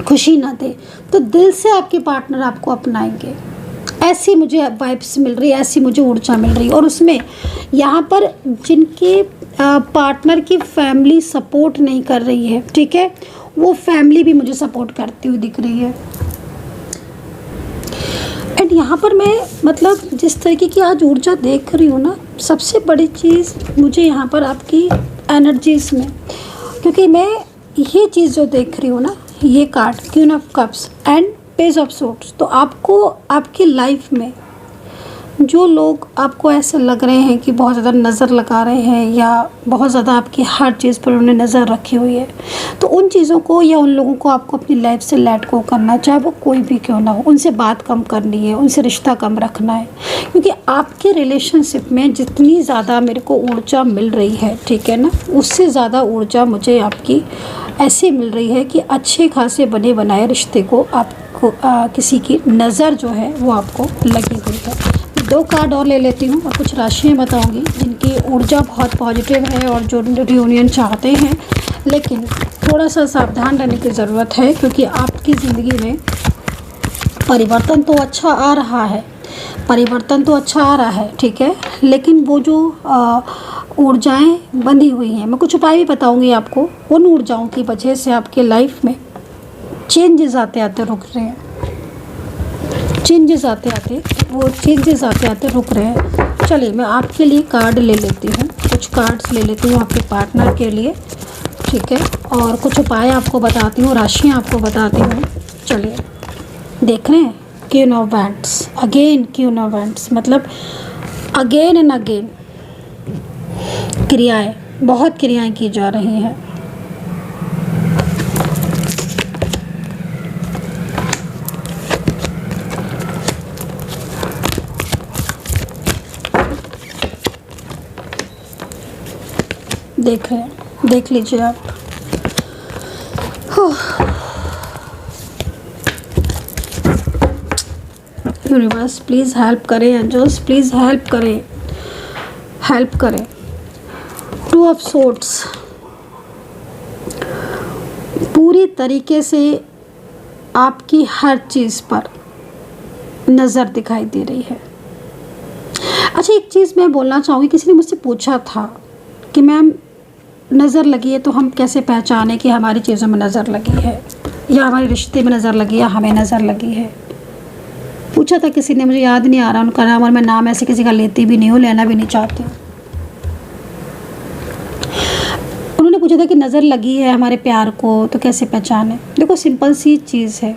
A: खुशी ना दे, तो दिल से आपके पार्टनर आपको अपनाएंगे, ऐसी मुझे वाइब्स मिल रही है, ऐसी मुझे ऊर्जा मिल रही है। और उसमें यहाँ पर जिनके पार्टनर की फैमिली सपोर्ट नहीं कर रही है, ठीक है, वो फैमिली भी मुझे सपोर्ट करती हुई दिख रही है। एंड यहाँ पर मैं मतलब जिस तरीके की आज ऊर्जा देख रही हूँ ना, सबसे बड़ी चीज़ मुझे यहाँ पर आपकी एनर्जीज में, क्योंकि मैं ये चीज़ जो देख रही हूँ ना, ये card queen of cups and page of sorts. तो आपको आपकी लाइफ में जो लोग आपको ऐसे लग रहे हैं कि बहुत ज़्यादा नज़र लगा रहे हैं या बहुत ज़्यादा आपकी हर चीज़ पर उन्होंने नज़र रखी हुई है, तो उन चीज़ों को या उन लोगों को आपको अपनी लाइफ से लेट गो करना, चाहे वो कोई भी क्यों ना हो। उनसे बात कम करनी है, उनसे रिश्ता कम रखना है, क्योंकि आपके रिलेशनशिप में जितनी ज़्यादा मेरे को ऊर्जा मिल रही है, ठीक है ना, उससे ज़्यादा ऊर्जा मुझे आपकी ऐसी मिल रही है कि अच्छे खासे बने बनाए रिश्ते को आपको किसी की नज़र जो है वो आपको लगी हुई है। 2 कार्ड और ले लेती हूँ और कुछ राशियाँ बताऊँगी जिनकी ऊर्जा बहुत पॉजिटिव है और जो रियूनियन चाहते हैं, लेकिन थोड़ा सा सावधान रहने की ज़रूरत है, क्योंकि आपकी ज़िंदगी में परिवर्तन तो अच्छा आ रहा है, परिवर्तन तो अच्छा आ रहा है, ठीक है, लेकिन वो जो ऊर्जाएँ बंधी हुई हैं, मैं कुछ उपाय भी बताऊँगी आपको। उन ऊर्जाओं की वजह से आपके लाइफ में चेंजेस आते आते रुक रहे हैं, चेंजेस आते आते रुक रहे हैं। चलिए मैं आपके लिए कार्ड ले लेती हूँ, कुछ कार्ड्स ले लेती हूँ आपके पार्टनर के लिए, ठीक है, और कुछ उपाय आपको बताती हूँ, राशियाँ आपको बताती हूँ। चलिए देख रहे हैं, queen of wands, again queen of wands, मतलब अगेन एंड अगेन क्रियाएँ, बहुत क्रियाएँ की जा रही हैं। देख रहे हैं, देख लीजिए आप। यूनिवर्स प्लीज़ हेल्प करें, एंजल्स प्लीज़ हेल्प करें, हेल्प करें। 2 ऑफ सोर्ड्स, पूरी तरीके से आपकी हर चीज़ पर नज़र दिखाई दे रही है। अच्छा, एक चीज़ मैं बोलना चाहूँगी, किसी ने मुझसे पूछा था कि मैम नज़र लगी है तो हम कैसे पहचाने कि हमारी चीज़ों में नज़र लगी है या हमारे रिश्ते में नज़र लगी है, हमें नज़र लगी है। पूछा था किसी ने, मुझे याद नहीं आ रहा उनका नाम, और मैं नाम ऐसे किसी का लेती भी नहीं हूँ, लेना भी नहीं चाहती हूँ। उन्होंने पूछा था कि नज़र लगी है हमारे प्यार को तो कैसे पहचाने। देखो सिंपल सी चीज़ है,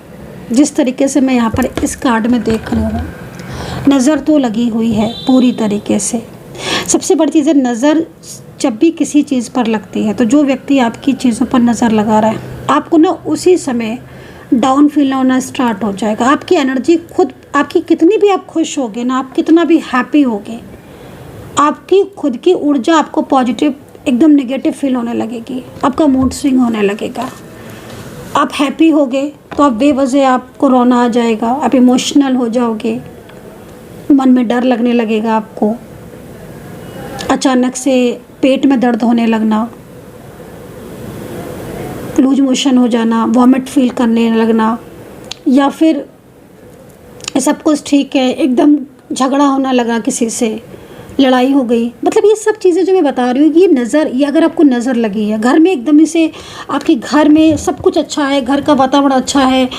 A: जिस तरीके से मैं यहाँ पर इस कार्ड में देख रही हूँ, नज़र तो लगी हुई है पूरी तरीके से। सबसे बड़ी चीज़ है, नज़र जब भी किसी चीज़ पर लगती है तो जो व्यक्ति आपकी चीज़ों पर नज़र लगा रहा है, आपको ना उसी समय डाउन फील होना स्टार्ट हो जाएगा। आपकी एनर्जी खुद, आपकी कितनी भी आप खुश होगे ना, आप कितना भी हैप्पी होगे, आपकी खुद की ऊर्जा आपको पॉजिटिव एकदम नेगेटिव फील होने लगेगी, आपका मूड स्विंग होने लगेगा। आप हैप्पी होगे तो आप बेवजह आपको रोना आ जाएगा, आप इमोशनल हो जाओगे, मन में डर लगने लगेगा आपको, अचानक से पेट में दर्द होने लगना, लूज मोशन हो जाना, वॉमिट फील करने लगना, या फिर सब कुछ ठीक है एकदम झगड़ा होना लगा, किसी से लड़ाई हो गई। मतलब ये सब चीज़ें जो मैं बता रही हूँ, ये नज़र, ये अगर आपको नज़र लगी है, घर में एकदम से आपके घर में सब कुछ अच्छा है, घर का वातावरण अच्छा है,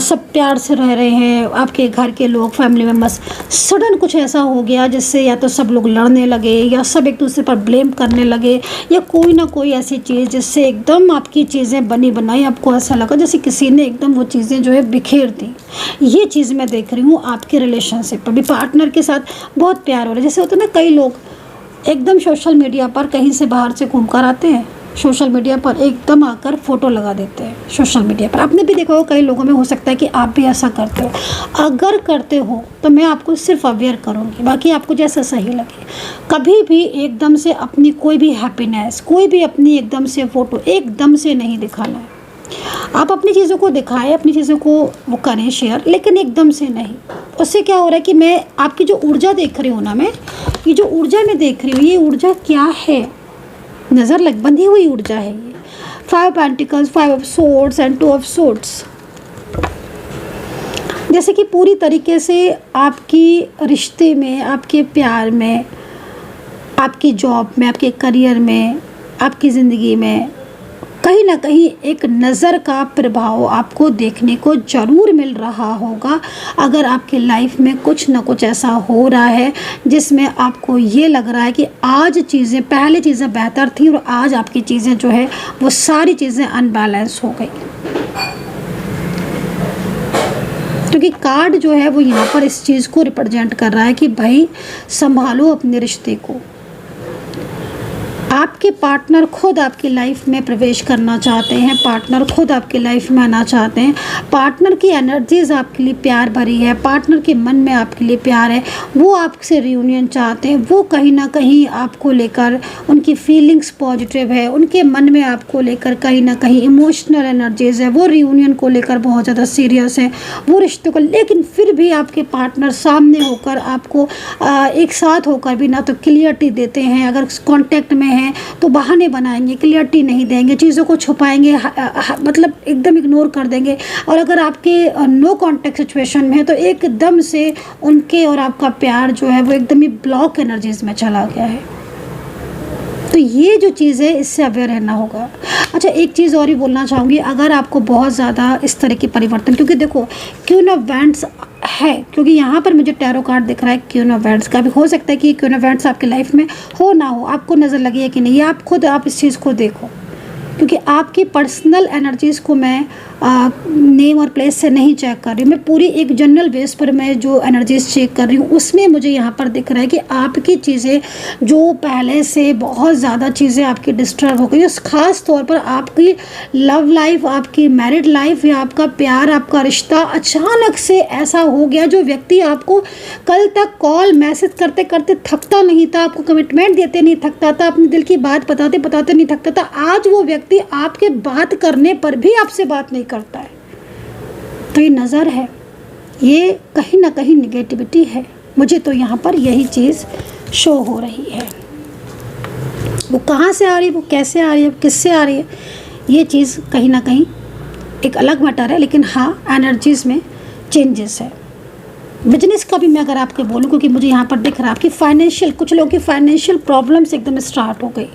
A: सब प्यार से रह रहे हैं, आपके घर के लोग, फैमिली मेम्बर्स, सडन कुछ ऐसा हो गया जिससे या तो सब लोग लड़ने लगे या सब एक दूसरे पर ब्लेम करने लगे, या कोई ना कोई ऐसी चीज़ जिससे एकदम आपकी चीज़ें बनी बनाई आपको ऐसा लगा जैसे किसी ने एकदम वो चीज़ें जो है बिखेर दी। ये चीज़ मैं देख रही हूँ आपके रिलेशनशिप पर भी, पार्टनर के साथ बहुत प्यार हो रहा है। जैसे होता है ना, कई लोग एकदम सोशल मीडिया पर कहीं से बाहर से घूम कर आते हैं, सोशल मीडिया पर एकदम आकर फ़ोटो लगा देते हैं सोशल मीडिया पर। आपने भी देखा हो कई लोगों में, हो सकता है कि आप भी ऐसा करते हो। अगर करते हो तो मैं आपको सिर्फ अवेयर करूँगी, बाकी आपको जैसा सही लगे। कभी भी एकदम से अपनी कोई भी हैप्पीनेस, कोई भी अपनी एकदम से फ़ोटो एकदम से नहीं दिखाना है। आप अपनी चीज़ों को दिखाएं, अपनी चीज़ों को वो करें शेयर, लेकिन एकदम से नहीं। उससे क्या हो रहा है कि मैं आपकी जो ऊर्जा देख रही हूँ ना, मैं ये जो ऊर्जा मैं देख रही हूँ, ये ऊर्जा क्या है, नज़र लग बंधी हुई ऊर्जा है ये। 5 pentacles, 5 of swords and 2 of swords. जैसे कि पूरी तरीके से आपकी रिश्ते में, आपके प्यार में, आपकी जॉब में, आपके करियर में, आपकी ज़िंदगी में कहीं ना कहीं एक नज़र का प्रभाव आपको देखने को ज़रूर मिल रहा होगा। अगर आपके लाइफ में कुछ ना कुछ ऐसा हो रहा है जिसमें आपको ये लग रहा है कि आज चीज़ें, पहले चीज़ें बेहतर थी और आज आपकी चीज़ें जो है वो सारी चीज़ें अनबैलेंस हो गई। क्योंकि कार्ड जो है वो यहाँ पर इस चीज़ को रिप्रेजेंट कर रहा है कि भाई संभालो अपने रिश्ते को। आपके पार्टनर खुद आपकी लाइफ में प्रवेश करना चाहते हैं, पार्टनर खुद आपकी लाइफ में आना चाहते हैं, पार्टनर की एनर्जीज आपके लिए प्यार भरी है, पार्टनर के मन में आपके लिए प्यार है, वो आपसे रियूनियन चाहते हैं, वो कहीं ना कहीं आपको लेकर उनकी फीलिंग्स पॉजिटिव है, उनके मन में आपको लेकर कहीं ना कहीं इमोशनल एनर्जीज है, वो रियूनियन को लेकर बहुत ज़्यादा सीरियस है, वो रिश्तों को। लेकिन फिर भी आपके पार्टनर सामने होकर आपको एक साथ होकर भी ना तो क्लियरिटी देते हैं, अगर कॉन्टैक्ट में तो बहाने बनाएंगे, क्लियरिटी नहीं देंगे, चीज़ों को छुपाएंगे, मतलब एकदम इग्नोर कर देंगे। और अगर आपके नो कांटेक्ट सिचुएशन में है तो एकदम से उनके और आपका प्यार जो है वो एकदम ही ब्लॉक एनर्जीज में चला गया है। तो ये जो चीज़ है इससे अवेयर रहना होगा। अच्छा, एक चीज़ और ही बोलना चाहूँगी, अगर आपको बहुत ज़्यादा इस तरह की परिवर्तन, क्योंकि देखो क्वीन ऑफ वैंड्स है, क्योंकि यहाँ पर मुझे टैरो कार्ड दिख रहा है क्वीन ऑफ वैंड्स का। भी हो सकता है कि क्वीन ऑफ वैंड्स आपकी लाइफ में हो ना हो, आपको नज़र लगी है कि नहीं, आप खुद आप इस चीज़ को देखो, क्योंकि आपकी पर्सनल एनर्जीज़ को मैं नेम और प्लेस से नहीं चेक कर रही हूँ, मैं पूरी एक जनरल बेस पर मैं जो एनर्जीज चेक कर रही हूँ उसमें मुझे यहाँ पर दिख रहा है कि आपकी चीज़ें जो पहले से बहुत ज़्यादा चीज़ें आपकी डिस्टर्ब हो गई, ख़ास तौर पर आपकी लव लाइफ, आपकी मैरिड लाइफ या आपका प्यार, आपका रिश्ता अचानक से ऐसा हो गया। जो व्यक्ति आपको कल तक कॉल मैसेज करते करते थकता नहीं था, आपको कमिटमेंट देते नहीं थकता था, अपने दिल की बात बताते बताते नहीं थकता था, आज वो व्यक्ति आपके बात करने पर भी आपसे बात नहीं करता है। तो ये नज़र है, ये कहीं ना कहीं निगेटिविटी है। मुझे तो यहाँ पर यही चीज़ शो हो रही है। वो कहाँ से आ रही है, वो कैसे आ रही है, किससे आ रही है, ये चीज़ कहीं ना कहीं एक अलग मैटर है। लेकिन हाँ, एनर्जीज़ में चेंजेस है। बिजनेस का भी मैं अगर आपको बोलूँ, क्योंकि मुझे यहाँ पर दिख रहा है आपकी फाइनेंशियल, कुछ लोगों की फाइनेंशियल प्रॉब्लम्स एकदम स्टार्ट हो गई।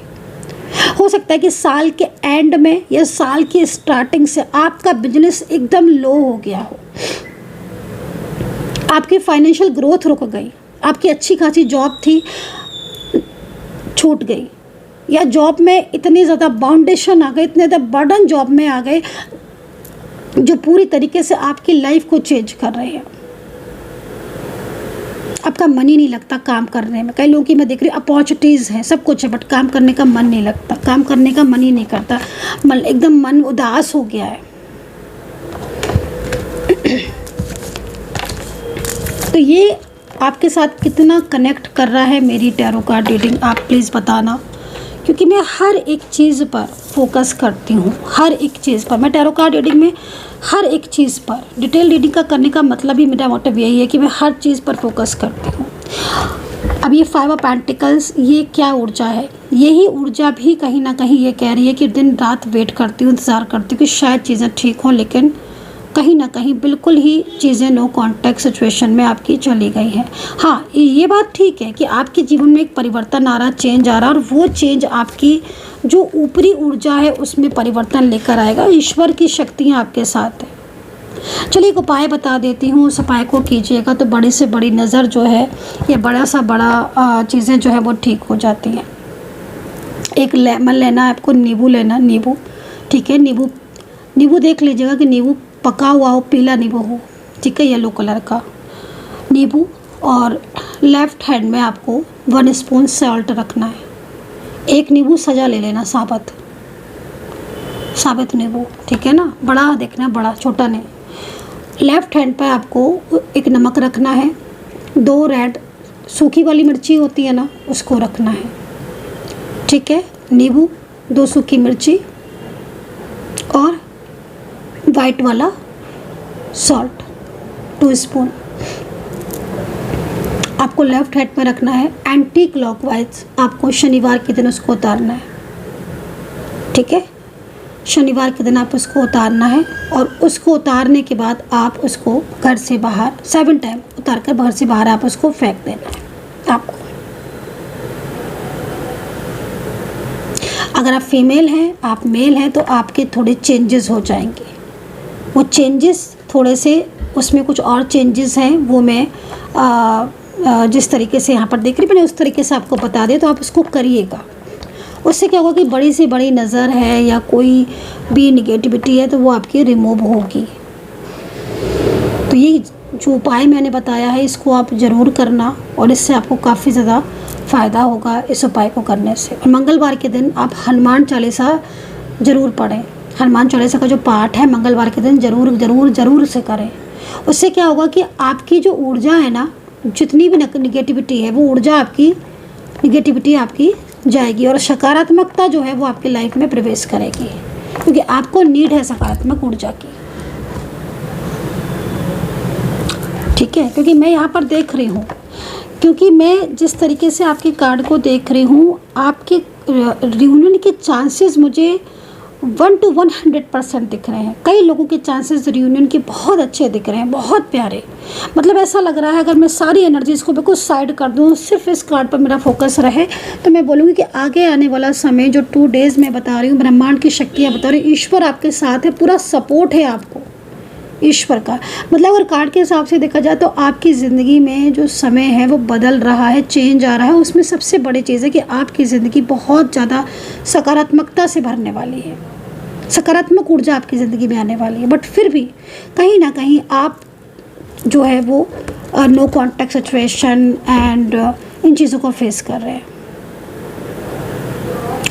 A: हो सकता है कि साल के एंड में या साल की स्टार्टिंग से आपका बिजनेस एकदम लो हो गया हो, आपकी फाइनेंशियल ग्रोथ रुक गई, आपकी अच्छी खासी जॉब थी छूट गई, या जॉब में इतनी ज़्यादा बाउंडेशन आ गए, इतने ज़्यादा बर्डन जॉब में आ गए जो पूरी तरीके से आपकी लाइफ को चेंज कर रहे हैं। आपका मन ही नहीं लगता काम करने में। कई लोगों की मैं देख रही हूँ अपॉर्चुनिटीज़ हैं, सब कुछ है, बट काम करने का मन नहीं लगता, काम करने का मन ही नहीं करता, एकदम मन उदास हो गया है। तो ये आपके साथ कितना कनेक्ट कर रहा है मेरी टैरो कार्ड रीडिंग, आप प्लीज़ बताना, क्योंकि मैं हर एक चीज़ पर फोकस करती हूँ, हर एक चीज़ पर। मैं टैरो कार्ड रीडिंग में हर एक चीज़ पर डिटेल रीडिंग का करने का मतलब ही, मेरा मोटिव यही है कि मैं हर चीज़ पर फोकस करती हूँ। अब ये 5 ऑफ पेंटिकल्स, ये क्या ऊर्जा है, यही ऊर्जा भी कहीं ना कहीं ये कह रही है कि दिन रात वेट करती हूँ, इंतज़ार करती हूँ कि शायद चीज़ें ठीक हों, लेकिन कहीं ना कहीं बिल्कुल ही चीज़ें नो कांटेक्ट सिचुएशन में आपकी चली गई हैं। हाँ, ये बात ठीक है कि आपके जीवन में एक परिवर्तन आ रहा, चेंज आ रहा, और वो चेंज आपकी जो ऊपरी ऊर्जा है उसमें परिवर्तन लेकर आएगा। ईश्वर की शक्तियाँ आपके साथ है। चलिए एक उपाय बता देती हूँ, उस उपाय को कीजिएगा तो बड़ी से बड़ी नज़र जो है या बड़ा सा बड़ा चीज़ें जो है वो ठीक हो जाती हैं। एक लेमन लेना है आपको, नींबू लेना, नींबू, ठीक है, नींबू देख लीजिएगा कि नींबू पका हुआ हो, पीला नींबू हो, ठीक है, येलो कलर का नींबू, और लेफ़्ट हैंड में आपको 1 स्पून सॉल्ट रखना है। एक नींबू सजा ले लेना, साबित नींबू, ठीक है ना, बड़ा देखना, बड़ा, छोटा नहीं। लेफ़्ट हैंड पे आपको एक नमक रखना है, 2 रेड सूखी वाली मिर्ची होती है ना, उसको रखना है, ठीक है, नींबू, 2 सूखी मिर्ची और वाइट वाला सॉल्ट 2 स्पून आपको लेफ़्ट हैंड में रखना है। एंटी क्लॉकवाइज आपको शनिवार के दिन उसको उतारना है, ठीक है, शनिवार के दिन आप उसको उतारना है, और उसको उतारने के बाद आप उसको घर से बाहर 7 टाइम उतार कर घर से बाहर आप उसको फेंक देना है आपको। अगर आप फीमेल हैं, आप मेल हैं, तो आपके थोड़े चेंजेस हो जाएंगे। वो चेंजेस थोड़े से, उसमें कुछ और चेंजेस हैं, वो मैं जिस तरीके से यहाँ पर देख रही मैंने उस तरीके से आपको बता दें, तो आप उसको करिएगा। उससे क्या होगा कि बड़ी से बड़ी नज़र है या कोई भी निगेटिविटी है तो वो आपकी रिमूव होगी। तो तो ये जो उपाय मैंने बताया है इसको आप ज़रूर करना और इससे आपको काफ़ी ज़्यादा फ़ायदा होगा इस उपाय को करने से। और मंगलवार के दिन आप हनुमान चालीसा ज़रूर पढ़ें। हनुमान चालीसा का जो पाठ है मंगलवार के दिन ज़रूर ज़रूर ज़रूर से करें। उससे क्या होगा कि आपकी जो ऊर्जा है ना, जितनी भी निगेटिविटी है वो ऊर्जा आपकी, निगेटिविटी आपकी जाएगी और सकारात्मकता जो है वो आपकी लाइफ में प्रवेश करेगी, क्योंकि आपको नीड है सकारात्मक ऊर्जा की। ठीक है, क्योंकि मैं यहाँ पर देख रही हूँ, क्योंकि मैं जिस तरीके से आपके कार्ड को देख रही हूँ, आपके रियूनियन के चांसेस मुझे 1 to 100% दिख रहे हैं। कई लोगों के चांसेस रियूनियन के बहुत अच्छे दिख रहे हैं, बहुत प्यारे। मतलब ऐसा लग रहा है अगर मैं सारी एनर्जीज़ को बिल्कुल साइड कर दूँ, सिर्फ इस कार्ड पर मेरा फोकस रहे, तो मैं बोलूँगी कि आगे आने वाला समय जो 2 days मैं बता रही हूँ, ब्रह्मांड की शक्तियाँ बता रही हूँ, ईश्वर आपके साथ है, पूरा सपोर्ट है आपको ईश्वर का। मतलब अगर कार्ड के हिसाब से देखा जाए तो आपकी ज़िंदगी में जो समय है वो बदल रहा है, चेंज आ रहा है। उसमें सबसे बड़ी चीज़ है कि आपकी ज़िंदगी बहुत ज़्यादा सकारात्मकता से भरने वाली है, सकारात्मक ऊर्जा आपकी ज़िंदगी में आने वाली है। बट फिर भी कहीं ना कहीं आप जो है वो नो कॉन्टैक्ट सिचुएशन एंड इन चीज़ों को फेस कर रहे हैं।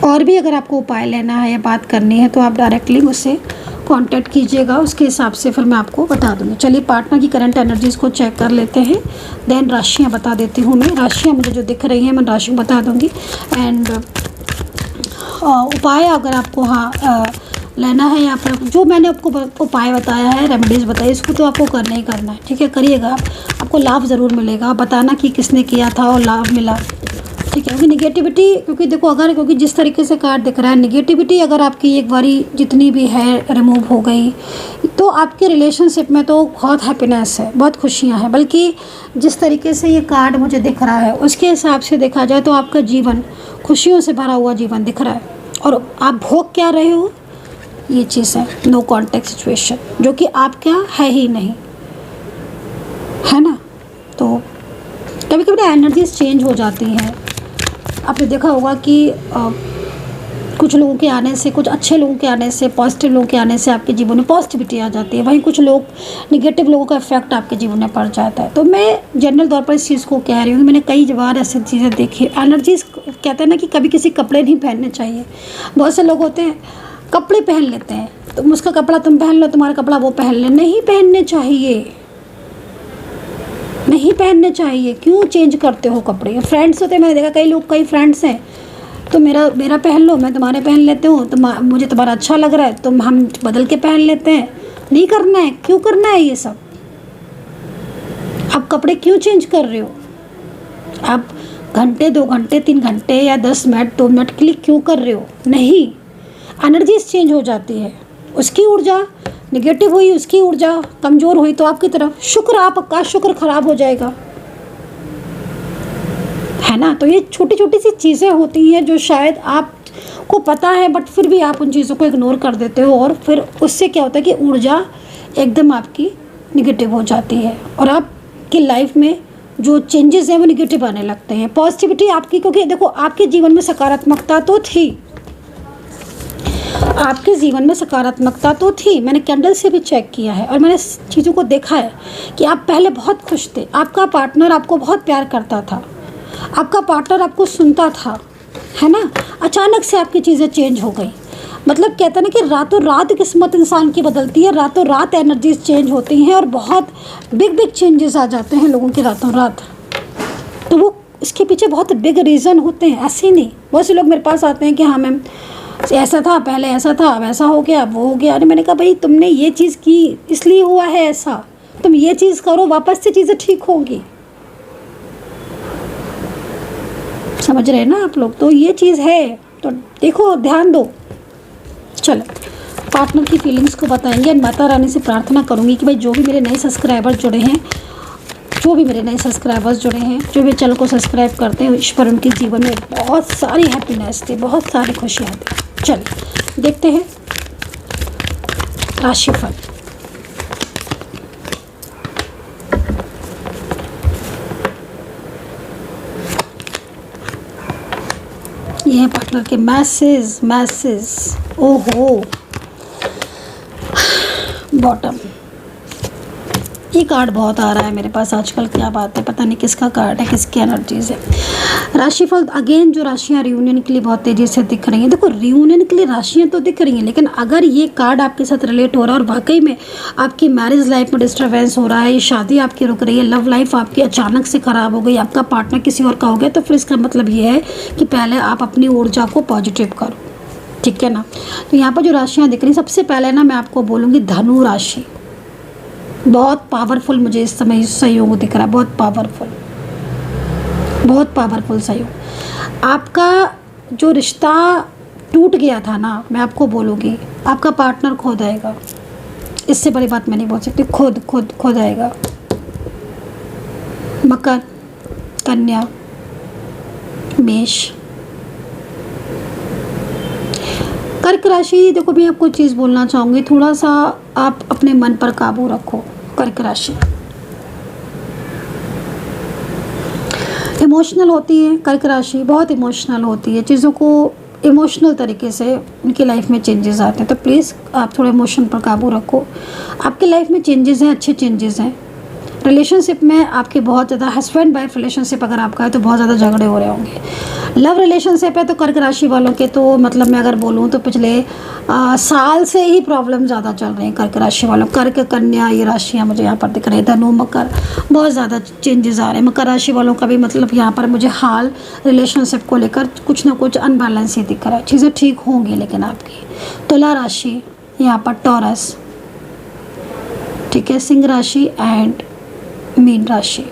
A: और भी अगर आपको उपाय लेना है या बात करनी है तो आप डायरेक्टली मुझसे कांटेक्ट कीजिएगा, उसके हिसाब से फिर मैं आपको बता दूँगी। चलिए पार्टनर की करंट एनर्जीज़ को चेक कर लेते हैं, देन राशियाँ बता देती हूँ। मैं राशियाँ मुझे जो दिख रही हैं मैं राशि बता दूँगी। एंड उपाय अगर आपको लेना है, या फिर जो मैंने आपको उपाय बताया है, रेमेडीज़ बताई, इसको तो आपको करना ही करना है। ठीक है, करिएगा आप, आपको लाभ ज़रूर मिलेगा। बताना कि किसने किया था और लाभ मिला। ठीक है, क्योंकि निगेटिविटी, क्योंकि देखो क्योंकि जिस तरीके से कार्ड दिख रहा है, निगेटिविटी अगर आपकी एक बारी जितनी भी है रिमूव हो गई तो आपके रिलेशनशिप में तो बहुत हैप्पीनेस है, बहुत खुशियां हैं। बल्कि जिस तरीके से ये कार्ड मुझे दिख रहा है उसके हिसाब से देखा जाए तो आपका जीवन खुशियों से भरा हुआ जीवन दिख रहा है। और आप भोग क्या रहे हो, ये चीज़ है नो कॉन्टैक्ट सिचुएशन, जो कि आपका है ही नहीं, है ना। तो कभी कभी एनर्जीज चेंज हो जाती हैं। आपने देखा होगा कि कुछ लोगों के आने से, कुछ अच्छे लोगों के आने से, पॉजिटिव लोगों के आने से आपके जीवन में पॉजिटिविटी आ जाती है। वहीं कुछ लोग निगेटिव लोगों का इफेक्ट आपके जीवन में पड़ जाता है। तो मैं जनरल तौर पर इस चीज़ को कह रही हूँ, मैंने कई बार ऐसी चीज़ें देखी। एनर्जीज कहते हैं ना कि कभी किसी कपड़े नहीं पहनने चाहिए। बहुत से लोग होते हैं कपड़े पहन लेते हैं, तुम उसका कपड़ा तुम पहन लो, तुम्हारा कपड़ा वो पहन ले। नहीं पहनने चाहिए, नहीं पहनने चाहिए। क्यों चेंज करते हो कपड़े। फ्रेंड्स होते हैं, मैंने देखा कई लोग, कई फ्रेंड्स हैं, तो मेरा पहन लो, मैं तुम्हारे पहन लेते हूँ, तो मुझे तुम्हारा अच्छा लग रहा है, तुम हम बदल के पहन लेते हैं। नहीं करना है। क्यों करना है ये सब। आप कपड़े क्यों चेंज कर रहे हो। आप घंटे, 2 घंटे, 3 घंटे या 10 मिनट, 2 मिनट के लिए क्यों कर रहे हो। नहीं, एनर्जीज चेंज हो जाती है। उसकी ऊर्जा निगेटिव हुई, उसकी ऊर्जा कमज़ोर हुई तो आपकी तरफ शुक्र, आपका शुक्र खराब हो जाएगा, है ना। तो ये छोटी छोटी सी चीज़ें होती हैं जो शायद आपको पता है, बट फिर भी आप उन चीज़ों को इग्नोर कर देते हो, और फिर उससे क्या होता है कि ऊर्जा एकदम आपकी निगेटिव हो जाती है और आपकी लाइफ में जो चेंजेस हैं वो निगेटिव आने लगते हैं। पॉजिटिविटी आपकी, क्योंकि देखो आपके जीवन में सकारात्मकता तो थी, आपके जीवन में सकारात्मकता तो थी। मैंने कैंडल से भी चेक किया है और मैंने चीज़ों को देखा है कि आप पहले बहुत खुश थे, आपका पार्टनर आपको बहुत प्यार करता था, आपका पार्टनर आपको सुनता था, है ना। अचानक से आपकी चीज़ें चेंज हो गई। मतलब कहते हैं ना कि रातों रात किस्मत इंसान की बदलती है, रातों रात एनर्जीज चेंज होती हैं और बहुत बिग बिग चेंजेस आ जाते हैं लोगों के रातों रात। तो वो इसके पीछे बहुत बिग रीज़न होते हैं, ऐसे ही नहीं। बहुत से लोग मेरे पास आते हैं कि हाँ मैम ऐसा था, पहले ऐसा था, अब ऐसा हो गया, वो हो गया। अरे मैंने कहा भाई तुमने ये चीज़ की इसलिए हुआ है ऐसा, तुम ये चीज़ करो, वापस से चीज़ें ठीक होंगी। समझ रहे हैं ना आप लोग। तो ये चीज़ है, तो देखो, ध्यान दो। चलो पार्टनर की फीलिंग्स को बताएंगे। माता रानी से प्रार्थना करूँगी कि भाई जो भी मेरे नए सब्सक्राइबर्स जुड़े हैं, जो भी चैनल को सब्सक्राइब करते हैं, ईश्वर उनके जीवन में बहुत सारी हैप्पीनेस दे, बहुत सारी खुशियाँ दे। चलिए देखते हैं राशिफल। ये है पार्टनर के मैसेज। ओहो, बॉटम, ये कार्ड बहुत आ रहा है मेरे पास आजकल, क्या बात है, पता नहीं किसका कार्ड है, किसकी एनर्जीज है। राशिफल अगेन, जो राशियाँ रियूनियन के लिए बहुत तेज़ी से दिख रही हैं। देखो रियूनियन के लिए राशियाँ तो दिख रही हैं, लेकिन अगर ये कार्ड आपके साथ रिलेट हो रहा है और वाकई में आपकी मैरिज लाइफ में डिस्टर्बेंस हो रहा है, शादी आपकी रुक रही है, लव लाइफ आपकी अचानक से ख़राब हो गई, आपका पार्टनर किसी और का हो गया, तो फिर इसका मतलब ये है कि पहले आप अपनी ऊर्जा को पॉजिटिव करो, ठीक है ना। तो यहाँ पर जो राशियाँ दिख रही हैं, सबसे पहले ना मैं आपको बोलूँगी धनु राशि, बहुत पावरफुल मुझे इस समय सहयोग दिख रहा है, बहुत पावरफुल, बहुत पावरफुल सहयोग। आपका जो रिश्ता टूट गया था ना, मैं आपको बोलूँगी आपका पार्टनर खो जाएगा, इससे बड़ी बात मैं नहीं बोल सकती, खुद खो जाएगा। मकर, कन्या, मेष, कर्क राशि। देखो मैं आपको चीज़ बोलना चाहूँगी, थोड़ा सा आप अपने मन पर काबू रखो। कर्क राशि इमोशनल होती है, कर्क राशि बहुत इमोशनल होती है, चीज़ों को इमोशनल तरीके से उनकी लाइफ में चेंजेस आते हैं, तो प्लीज़ आप थोड़ा इमोशन पर काबू रखो। आपके लाइफ में चेंजेस हैं, अच्छे चेंजेस हैं। रिलेशनशिप में आपके बहुत ज़्यादा, हस्बैंड वाइफ रिलेशनशिप अगर आपका है तो बहुत ज़्यादा झगड़े हो रहे होंगे। लव रिलेशनशिप है तो कर्क राशि वालों के तो मतलब मैं अगर बोलूँ तो पिछले साल से ही प्रॉब्लम ज़्यादा चल रही हैं कर्क राशि वालों। कर्क, कन्या, ये राशियाँ मुझे यहाँ पर दिख रही है। धनु, मकर, बहुत ज़्यादा चेंजेस आ रहे हैं। मकर राशि वालों का भी मतलब यहाँ पर मुझे हाल रिलेशनशिप को लेकर कुछ ना कुछ अनबैलेंस ही दिख रहा है, चीज़ें ठीक होंगी लेकिन आपकी। तुला राशि, यहाँ पर टॉरस, ठीक है, सिंह राशि एंड मीन राशि,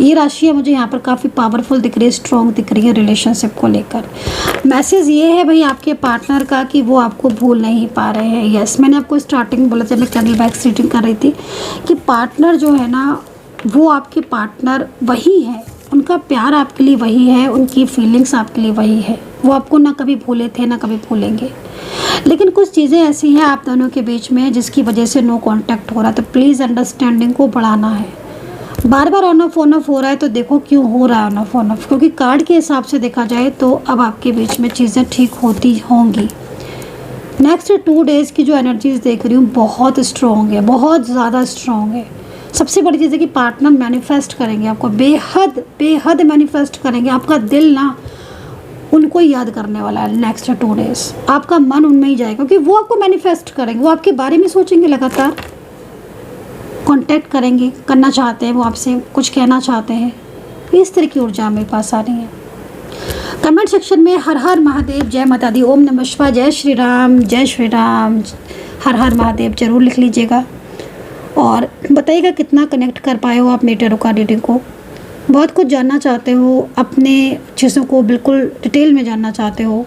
A: ये राशियाँ मुझे यहाँ पर काफ़ी पावरफुल दिख रही है, स्ट्रॉन्ग दिख रही है रिलेशनशिप को लेकर। मैसेज ये है भाई आपके पार्टनर का कि वो आपको भूल नहीं पा रहे हैं। यस, मैंने आपको स्टार्टिंग में बोला जब मैं कैंडल बैक रीडिंग कर रही थी कि पार्टनर जो है ना, वो आपके पार्टनर वही है, उनका प्यार आपके लिए वही है, उनकी फीलिंग्स आपके लिए वही है, वो आपको ना कभी भूले थे ना कभी भूलेंगे। लेकिन कुछ चीज़ें ऐसी हैं आप दोनों के बीच में जिसकी वजह से नो कॉन्टैक्ट हो रहा है, तो प्लीज़ अंडरस्टैंडिंग को बढ़ाना है। बार बार ऑन ऑफ हो रहा है तो देखो क्यों हो रहा है ऑन ऑफ, क्योंकि कार्ड के हिसाब से देखा जाए तो अब आपके बीच में चीज़ें ठीक होती होंगी। नेक्स्ट 2 डेज़ की जो एनर्जीज देख रही हूँ बहुत स्ट्रॉन्ग है, बहुत ज़्यादा स्ट्रॉन्ग है। सबसे बड़ी चीज़ है कि पार्टनर मैनिफेस्ट करेंगे आपको, बेहद मैनिफेस्ट करेंगे। आपका दिल ना उनको ही याद करने वाला है नेक्स्ट 2 डेज़, आपका मन उनमें ही जाएगा क्योंकि वो आपको मैनिफेस्ट करेंगे, वो आपके बारे में सोचेंगे, लगातार कांटेक्ट करेंगे, करना चाहते हैं, वो आपसे कुछ कहना चाहते हैं। इस तरह की ऊर्जा मेरे पास आ रही है। कमेंट सेक्शन में हर हर महादेव, जय माता दी, ओम नमः शिवाय, जय श्री राम, हर हर महादेव जरूर लिख लीजिएगा और बताइएगा कितना कनेक्ट कर पाए हो आप मेरे टैरो कार्ड रीडिंग को। बहुत कुछ जानना चाहते हो, अपने चीज़ों को बिल्कुल डिटेल में जानना चाहते हो,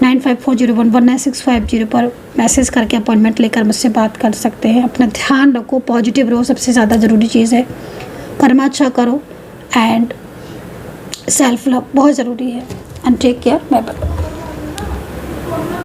A: 9540119650 पर मैसेज करके अपॉइंटमेंट लेकर मुझसे बात कर सकते हैं। अपना ध्यान रखो, पॉजिटिव रहो, सबसे ज़्यादा ज़रूरी चीज़ है। कर्म अच्छा करो एंड सेल्फ लव बहुत ज़रूरी है। And take care, bye bye.